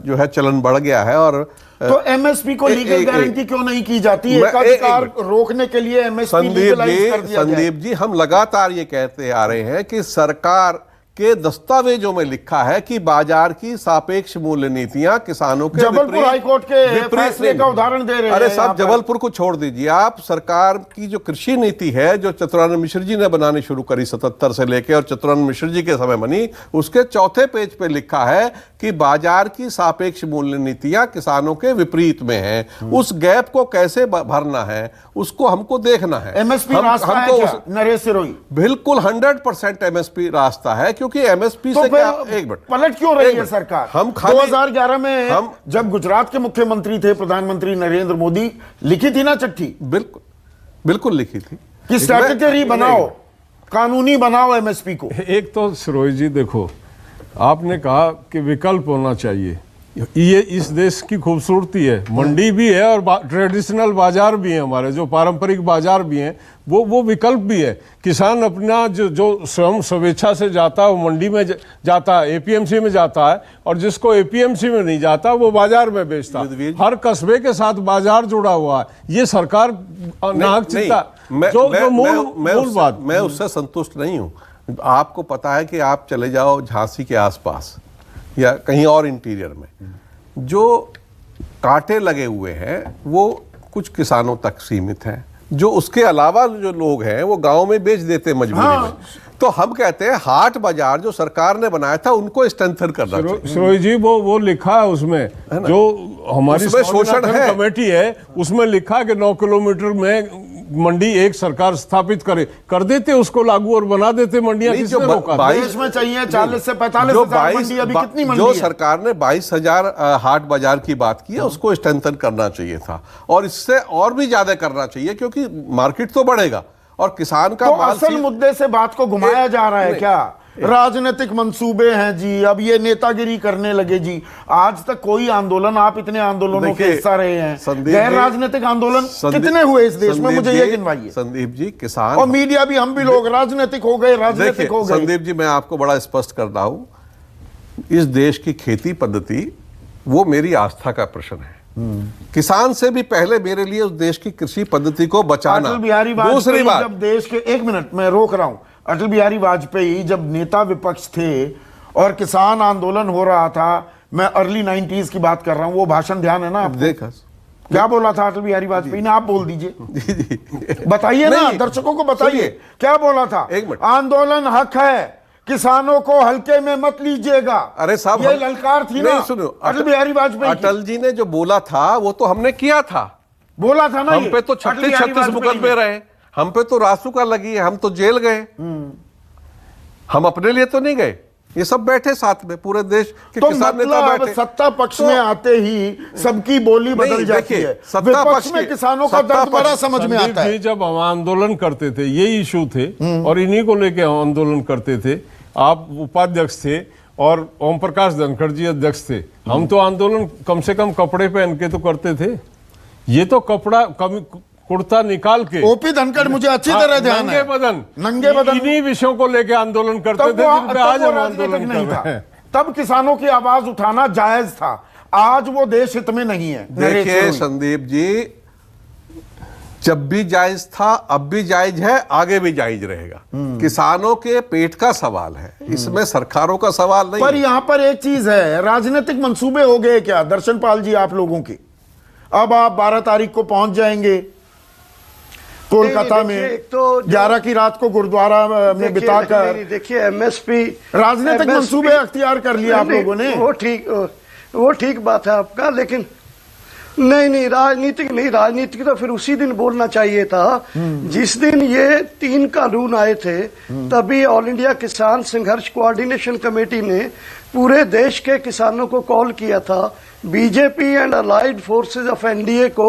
E: जो है चलन बढ़ गया है, और
B: तो एमएसपी को लीगल गारंटी क्यों नहीं की जाती है? एकाधिकार रोकने के लिए एमएसपी लीगलाइज कर दिया जाए।
E: संदीप जी, हम लगातार ये कहते आ रहे हैं कि सरकार के दस्तावेजों में लिखा है कि बाजार की सापेक्ष मूल्य नीतियां किसानों के
B: जबलपुर हाईकोर्ट के फैसले का उदाहरण दे रहे हैं।
E: अरे साहब, जबलपुर को छोड़ दीजिए, आप सरकार की जो कृषि नीति है जो चतुरानंद मिश्र जी ने बनानी शुरू करी 77 से लेके, और चतुरानंद मिश्र जी के समय बनी, उसके 4थे पेज पे लिखा है कि बाजार की सापेक्ष मूल्य नीतियां किसानों के विपरीत में हैं। उस गैप को कैसे भरना है उसको हमको देखना है।
B: एमएसपी रास्ता है क्या? नरेश सिरोही,
E: बिल्कुल 100% एमएसपी रास्ता है, क्योंकि एमएसपी
B: तो
E: से क्या एक मिनट
B: पलट क्यों रही है सरकार?
E: हम
B: 2011 में जब गुजरात के मुख्यमंत्री थे प्रधानमंत्री नरेंद्र मोदी, लिखी थी ना चिट्ठी,
E: बिल्कुल लिखी थी
B: कि स्टैट्यूटरी बनाओ, कानूनी बनाओ एमएसपी को।
D: एक तो सिरोही जी देखो, आपने कहा कि विकल्प होना चाहिए, ये इस देश की खूबसूरती है। मंडी भी है और ट्रेडिशनल बाजार भी है, हमारे जो पारंपरिक बाजार भी हैं, वो विकल्प भी है। किसान अपना जो स्वयं स्वेच्छा से जाता है वो मंडी में जाता है, एपीएमसी में जाता है, और जिसको एपीएमसी में नहीं जाता वो बाजार में बेचता है। हर कस्बे के साथ बाजार जुड़ा हुआ है। ये सरकार नाहक चिंता मूल बात,
E: मैं उससे संतुष्ट नहीं हूँ। आपको पता है कि आप चले जाओ झांसी के आसपास या कहीं और इंटीरियर में, जो कांटे लगे हुए हैं वो कुछ किसानों तक सीमित है, जो उसके अलावा जो लोग हैं वो गांव में बेच देते हैं मजबूरी में। तो हम कहते हैं हाट बाजार जो सरकार ने बनाया था उनको स्ट्रेंथन करना चाहिए।
D: सरोज जी वो लिखा है उसमें, जो हमारी
E: उसमें शोषण है,
D: कमेटी है उसमें लिखा कि 9 किलोमीटर में मंडी एक सरकार स्थापित कर देते उसको लागू और बना देते मंडियां। किसने रोका?
B: देश में चाहिए 40 से 45 हजार मंडी, अभी कितनी मंडी
E: जो
B: है?
E: सरकार ने 22,000 हाट बाजार की बात की है उसको स्ट्रेंथन करना चाहिए था, और इससे और भी ज्यादा करना चाहिए, क्योंकि मार्केट तो बढ़ेगा और किसान का
B: तो
E: माल
B: असल मुद्दे से बात को घुमाया जा रहा है क्या? राजनीतिक मंसूबे हैं जी, अब ये नेतागिरी करने लगे जी। आज तक कोई आंदोलन, आप इतने आंदोलोनों के हिस्सा रहे हैं, गैर राजनीतिक आंदोलन कितने हुए इस देश में? मुझे ये गिनवाइए।
E: संदीप जी, किसान
B: और मीडिया भी, हम भी लोग राजनीतिक हो गए, राजनीतिक हो गए।
E: संदीप जी, मैं आपको बड़ा स्पष्ट कर रहा हूं, इस देश की खेती पद्धति वो मेरी आस्था का प्रश्न है। किसान से भी पहले मेरे लिए उस देश की कृषि पद्धति को बचाना।
B: अटल बिहारी वाजपेयी जब देश के, एक मिनट मैं रोक रहा हूं, अटल बिहारी वाजपेयी जब नेता विपक्ष थे और किसान आंदोलन हो रहा था, मैं अर्ली 90s की बात कर रहा हूं, वो भाषण ध्यान है ना आपको?
E: देखा
B: क्या बोला था अटल बिहारी वाजपेयी ने? आप बोल दीजिए, बताइए ना, दर्शकों को बताइए क्या बोला था।
E: एक मिनट,
B: आंदोलन हक है, किसानों को हल्के में मत लीजिएगा।
E: अरे साहब,
B: ये ललकार थी ना
E: सुनो,
B: अटल बिहारी वाजपेयी।
E: अटल जी ने जो बोला था वो तो हमने किया था,
B: बोला था ना।
E: हम पे तो 36 मुकदमे रहे, हम पे तो रासुका लगी है, हम तो जेल गए, हम अपने लिए तो नहीं गए, ये सब बैठे साथ में, पूरे देश के
B: तो
E: किसान नेता
B: मतलब
E: बैठे।
B: सत्ता पक्ष में आते ही सबकी बोली बदल जाती है।
E: सत्ता
B: पक्ष में किसानों का दर्द बड़ा समझ में आता है।
D: जब हम आंदोलन करते थे, ये इशू थे और इन्हीं को लेके हम आंदोलन करते थे। आप उपाध्यक्ष थे और ओम प्रकाश धनखड़ जी अध्यक्ष थे। हम तो आंदोलन कम से कम कपड़े पहन के तो करते थे, ये तो कपड़ा कुर्ता निकाल के।
B: ओपी धनखड़ मुझे अच्छी तरह ध्यान है, नंगे बदन
D: इन्हीं विषयों को लेके आंदोलन करते थे, जिन पे आज हम आंदोलन नहीं था।
B: तब किसानों की आवाज उठाना जायज था, आज वो देश हित में नहीं है।
E: देखिए संदीप जी, जब भी जायज था, अब भी जायज है, आगे भी जायज रहेगा। किसानों के पेट का सवाल है, इसमें सरकारों का सवाल नहीं।
B: पर यहां पर एक चीज है, राजनीतिक मंसूबे हो गए क्या दर्शनपाल जी आप लोगों के? अब आप 12 तारीख को पहुंच जाएंगे कोलकाता में, तो 11 की रात को गुरुद्वारा में बिताकर।
F: देखिए एमएसपी
B: राजनीतिक मंसूबे अख्तियार कर लिया आप लोगों ने।
F: वो ठीक बात है आपका, लेकिन नहीं राजनीतिक तो फिर उसी दिन बोलना चाहिए था जिस दिन ये 3 कानून आए थे। तभी ऑल इंडिया किसान संघर्ष कोऑर्डिनेशन कमेटी ने पूरे देश के किसानों को कॉल किया था, BJP and allied forces of NDA को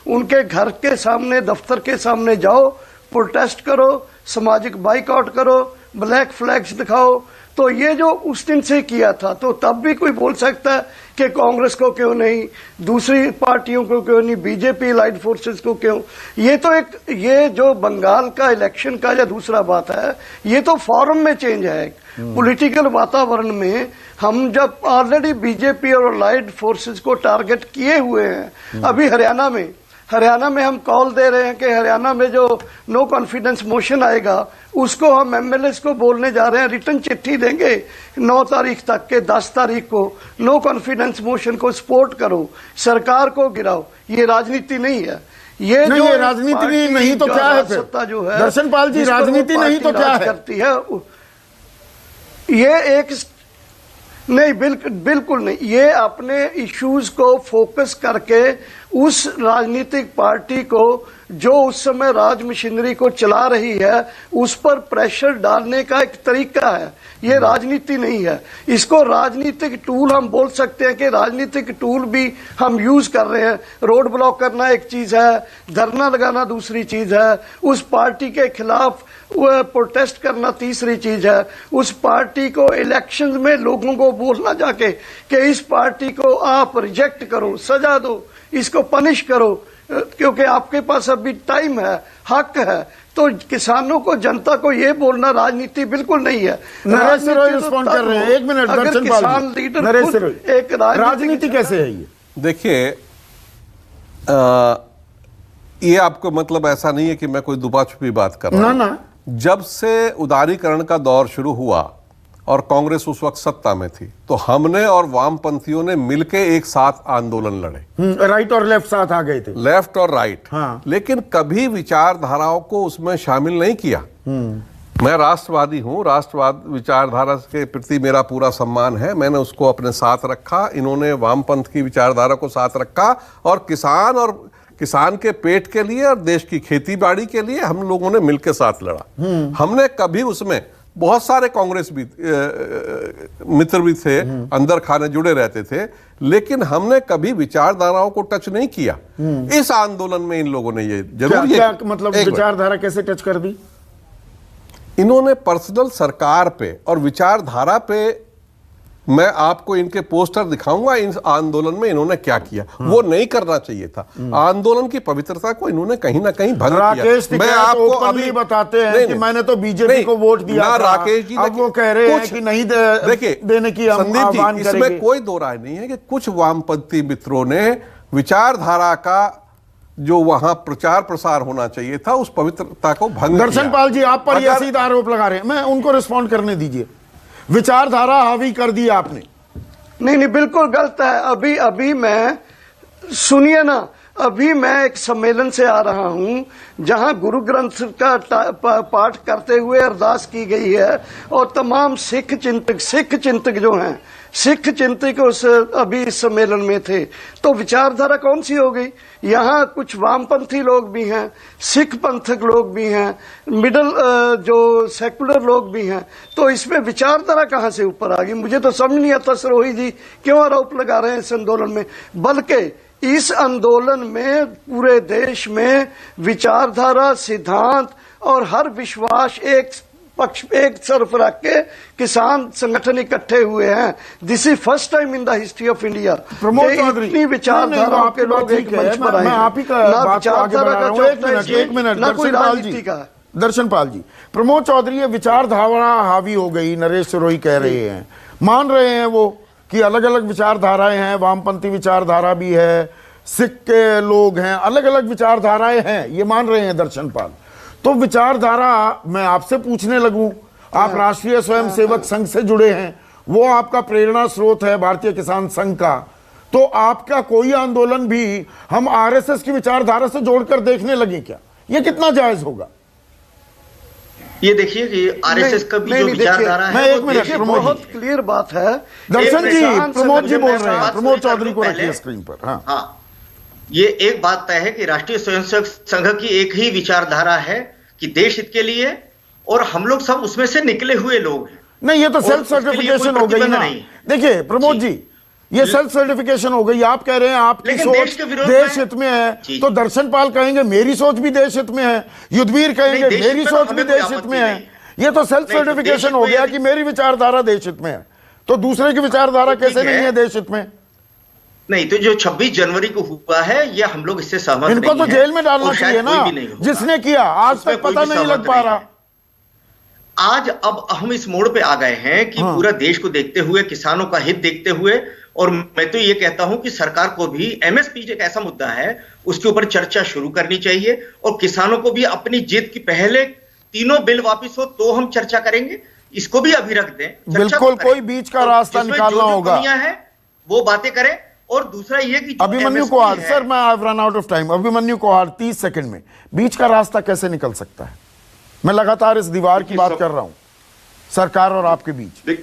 F: उनके घर के सामने, दफ्तर के सामने जाओ, प्रोटेस्ट करो, सामाजिक बाइकआउट करो, ब्लैक फ्लैग्स दिखाओ। तो ये जो उस दिन से किया था, तो तब भी कोई बोल सकता है कि कांग्रेस को क्यों नहीं, दूसरी पार्टियों को क्यों नहीं, बीजेपी अलाइड फोर्सेस को क्यों? ये तो ये जो बंगाल का इलेक्शन का या दूसरा बात है, ये तो फॉर्म में चेंज है, पॉलिटिकल वातावरण में। हम जब ऑलरेडी बीजेपी और अलाइड फोर्सेस को टारगेट किए हुए हैं, अभी हरियाणा में हम कॉल दे रहे हैं कि हरियाणा में जो नो कॉन्फिडेंस मोशन आएगा उसको हम एमएलएस को बोलने जा रहे हैं, रिटर्न चिट्ठी देंगे 9 तारीख तक के 10 तारीख को नो कॉन्फिडेंस मोशन को सपोर्ट करो, सरकार को गिराओ। ये राजनीति नहीं है। ये
B: राजनीति नहीं तो क्या है फिर?
F: सत्ता जो है
B: दर्शनपाल जी, राजनीति नहीं तो क्या है?
F: करती है ये एक नहीं, बिल्कुल नहीं। ये अपने इश्यूज को फोकस करके उस राजनीतिक पार्टी को जो उस समय राज मशीनरी को चला रही है उस पर प्रेशर डालने का एक तरीका है, ये राजनीति नहीं है। इसको राजनीतिक टूल हम बोल सकते हैं कि राजनीतिक टूल भी हम यूज कर रहे हैं। रोड ब्लॉक करना एक चीज है, धरना लगाना दूसरी चीज है, उस पार्टी के खिलाफ प्रोटेस्ट करना तीसरी चीज है, उस पार्टी को इलेक्शंस में लोगों को बोलना जाके कि इस पार्टी को आप रिजेक्ट करो, सजा दो, इसको पनिश करो, क्योंकि आपके पास अभी टाइम है, हक है। तो किसानों को, जनता को ये बोलना राजनीति बिल्कुल नहीं है।
B: रिस्पॉन्ड कर रहे हैं, एक मिनट
F: किसान लीडर एक
B: राजनीति कैसे है ये?
E: देखिए, ये आपको मतलब ऐसा नहीं है कि मैं कोई दुबा छुपी बात कर रहा हूं।
B: ना।
E: जब से उदारीकरण का दौर शुरू हुआ और कांग्रेस उस वक्त सत्ता में थी, तो हमने और वामपंथियों ने मिलके एक साथ आंदोलन लड़े।
B: राइट और लेफ्ट साथ आ गए थे,
E: लेफ्ट और राइट।
B: हाँ।
E: लेकिन कभी विचारधाराओं को उसमें शामिल नहीं किया। मैं राष्ट्रवादी हूं, राष्ट्रवाद विचारधारा के प्रति मेरा पूरा सम्मान है, मैंने उसको अपने साथ रखा। इन्होंने वामपंथ की विचारधारा को साथ रखा और किसान के पेट के लिए और देश की खेती बाड़ी के लिए हम लोगों ने मिलकर साथ लड़ा। हमने कभी उसमें, बहुत सारे कांग्रेस भी मित्र भी थे, अंदर खाने जुड़े रहते थे, लेकिन हमने कभी विचारधाराओं को टच नहीं किया। इस आंदोलन में इन लोगों ने ये जरूर
B: क्या मतलब विचारधारा कैसे टच कर दी?
E: इन्होंने पर्सनल सरकार पे और विचारधारा पे, मैं आपको इनके पोस्टर दिखाऊंगा इस आंदोलन में इन्होंने क्या किया। वो नहीं करना चाहिए था। आंदोलन की पवित्रता को इन्होंने कहीं ना कहीं भंग किया।
B: मैं आपको अभी बताते हैं कि मैंने तो बीजेपी को वोट दिया था।
E: राकेश जी
B: अब वो कह रहे हैं कि नहीं देने की
E: संदीप जी, इसमें कोई दो राय नहीं है कि कुछ वामपंथी मित्रों ने विचारधारा का जो वहां प्रचार प्रसार होना चाहिए था उस पवित्रता को भंग किया।
B: दर्शन पाल जी, आप पर यह सीधा आरोप लगा रहे हैं, मैं उनको रिस्पॉन्ड करने दीजिए। विचारधारा हावी कर दी आपने।
F: नहीं, बिल्कुल गलत है। अभी मैं, सुनिए ना, अभी मैं एक सम्मेलन से आ रहा हूं जहां गुरु ग्रंथ का पाठ करते हुए अरदास की गई है और तमाम सिख चिंतक जो हैं, सिख चिंतक उस अभी इस सम्मेलन में थे। तो विचारधारा कौन सी हो गई? यहाँ कुछ वामपंथी लोग भी हैं, सिख पंथक लोग भी हैं, मिडल जो सेकुलर लोग भी हैं। तो इसमें विचारधारा कहाँ से ऊपर आ गई? मुझे तो समझ नहीं आता सरोही जी क्यों आरोप लगा रहे हैं इस आंदोलन में। बल्कि इस आंदोलन में पूरे देश में विचारधारा, सिद्धांत और हर विश्वास एक तरफ रख के किसान संगठन इकट्ठे हुए हैं। This is first time in the history of India.
B: Pramod Chaudhary,
F: इतनी विचारधाराओं के लोग एक मंच पर आए।
B: मैं आप ही का बात को आगे बढ़ा रहा हूं। एक मिनट दर्शन पाल जी, प्रमोद चौधरी, ये विचारधारा हावी हो गई, नरेश सिरोही कह रहे हैं, मान रहे हैं वो कि अलग अलग विचारधाराएं हैं, वामपंथी विचारधारा भी है, सिख के लोग हैं, अलग अलग विचारधाराएं हैं, ये मान रहे हैं दर्शन पाल। तो विचारधारा, मैं आपसे पूछने लगूं, आप राष्ट्रीय स्वयंसेवक संघ से जुड़े हैं, वो आपका प्रेरणा स्रोत है भारतीय किसान संघ का, तो आपका कोई आंदोलन भी हम आरएसएस की विचारधारा से जोड़कर देखने लगे क्या? ये कितना जायज होगा?
G: ये देखिए कि आरएसएस का भी जो विचारधारा है,
F: एक मिनट, बहुत क्लियर बात है।
B: दर्शन जी, प्रमोद जी बोल रहे हैं, प्रमोद चौधरी को रखिए स्क्रीन पर।
G: हाँ, ये एक बात तय है कि राष्ट्रीय स्वयंसेवक संघ की एक ही विचारधारा है कि देश हित के लिए, और हम लोग सब उसमें से निकले हुए लोग हैं।
B: नहीं, ये तो सेल्फ सर्टिफिकेशन हो गई ना। देखिए प्रमोद जी, ये सेल्फ सर्टिफिकेशन हो गई। आप कह रहे हैं आपकी सोच देश हित में है, तो दर्शन पाल कहेंगे मेरी सोच भी देश हित में है, युद्धवीर कहेंगे मेरी सोच भी देश हित में है। ये तो सेल्फ सर्टिफिकेशन हो गया कि मेरी विचारधारा देश हित में है, तो दूसरे की विचारधारा कैसे नहीं है देश हित में?
G: नहीं, तो जो 26 जनवरी को हुआ है, ये हम लोग इससे सहमत नहीं हैं।
B: इनको तो जेल में डालना चाहिए ना, जिसने किया। आज तक पता नहीं लग पा रहा।
G: आज अब हम इस मोड़ पे आ गए हैं कि पूरा देश को देखते हुए, किसानों का हित देखते हुए, और मैं तो ये कहता हूं कि सरकार को भी एमएसपी एक ऐसा मुद्दा है, उसके ऊपर चर्चा शुरू करनी चाहिए, और किसानों को भी अपनी जिद की पहले तीनों बिल वापिस हो तो हम चर्चा करेंगे, इसको भी अभी रख दें।
B: बिल्कुल, कोई बीच का रास्ता निकालना होगा,
G: है वो बातें करें। और दूसरा ये कि
B: अभिमन्यु कोहाड़, सर मैं I run out of time, Abhimanyu कोहाड़ 30 second में, बीच का रास्ता कैसे निकल सकता है? मैं लगातार इस दीवार की बात कर रहा हूं, सरकार और आपके बीच।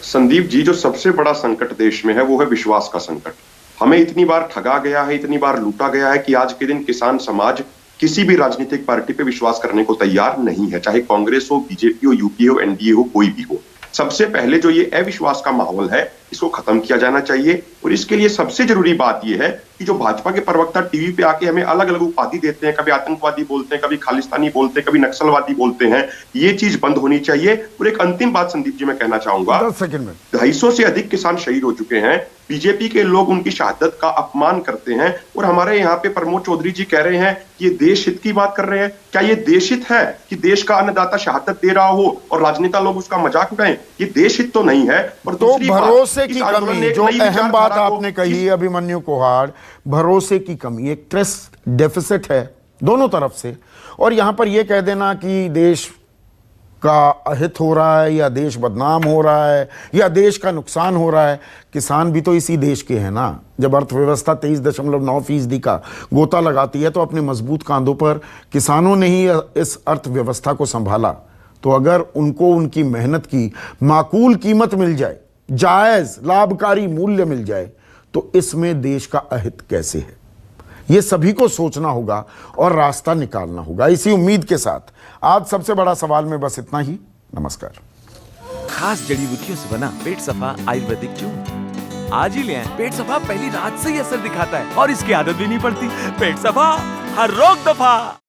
H: संदीप जी, जो सबसे बड़ा संकट देश में है वो है विश्वास का संकट। हमें इतनी बार ठगा गया है, इतनी बार लूटा गया है कि आज के दिन किसान समाज किसी भी राजनीतिक पार्टी पे विश्वास करने को तैयार नहीं है, चाहे कांग्रेस हो, बीजेपी हो, यूपीए हो, एनडीए हो, कोई भी हो। सबसे पहले जो ये अविश्वास का माहौल है, इसको खत्म किया जाना चाहिए। और इसके लिए सबसे जरूरी बात यह है कि जो भाजपा के प्रवक्ता टीवी पे आके हमें अलग अलग उपाधि देते हैं, कभी आतंकवादी बोलते हैं, कभी खालिस्तानी बोलते हैं, कभी नक्सलवादी बोलते हैं, ये चीज बंद होनी चाहिए। और एक अंतिम बात संदीप जी मैं कहना चाहूंगा,
B: 10 सेकंड में
H: 250 से अधिक किसान शहीद हो चुके हैं। बीजेपी के लोग उनकी शहादत का अपमान करते हैं, और हमारे यहाँ पे प्रमोद चौधरी जी कह रहे हैं ये देश हित की बात कर रहे हैं। क्या ये देश हित है कि देश का अन्नदाता शहादत दे रहा हो और राजनेता लोग उसका मजाक उड़ाएं? ये देश हित तो नहीं है। और
B: तो भरोसे की कमी, जो अहम बात आपने कही अभिमन्यु कोहाड़, भरोसे की कमी, एक ट्रस्ट डेफिसिट है दोनों तरफ से। और यहां पर यह कह देना कि देश का अहित हो रहा है, या देश बदनाम हो रहा है, या देश का नुकसान हो रहा है। किसान भी तो इसी देश के हैं ना। जब अर्थव्यवस्था 23.9% का गोता लगाती है तो अपने मजबूत कांधों पर किसानों ने ही इस अर्थव्यवस्था को संभाला। तो अगर उनको उनकी मेहनत की माकूल कीमत मिल जाए, जायज लाभकारी मूल्य मिल जाए, तो इसमें देश का अहित कैसे है? ये सभी को सोचना होगा और रास्ता निकालना होगा। इसी उम्मीद के साथ आज सबसे बड़ा सवाल में बस इतना ही। नमस्कार।
I: खास जड़ी बूटियों से बना पेट सफा आयुर्वेदिक चूर्ण आज ही ले आएं। पेट सफा पहली रात से ही असर दिखाता है और इसकी आदत भी नहीं पड़ती। पेट सफा, हर रोग दफा।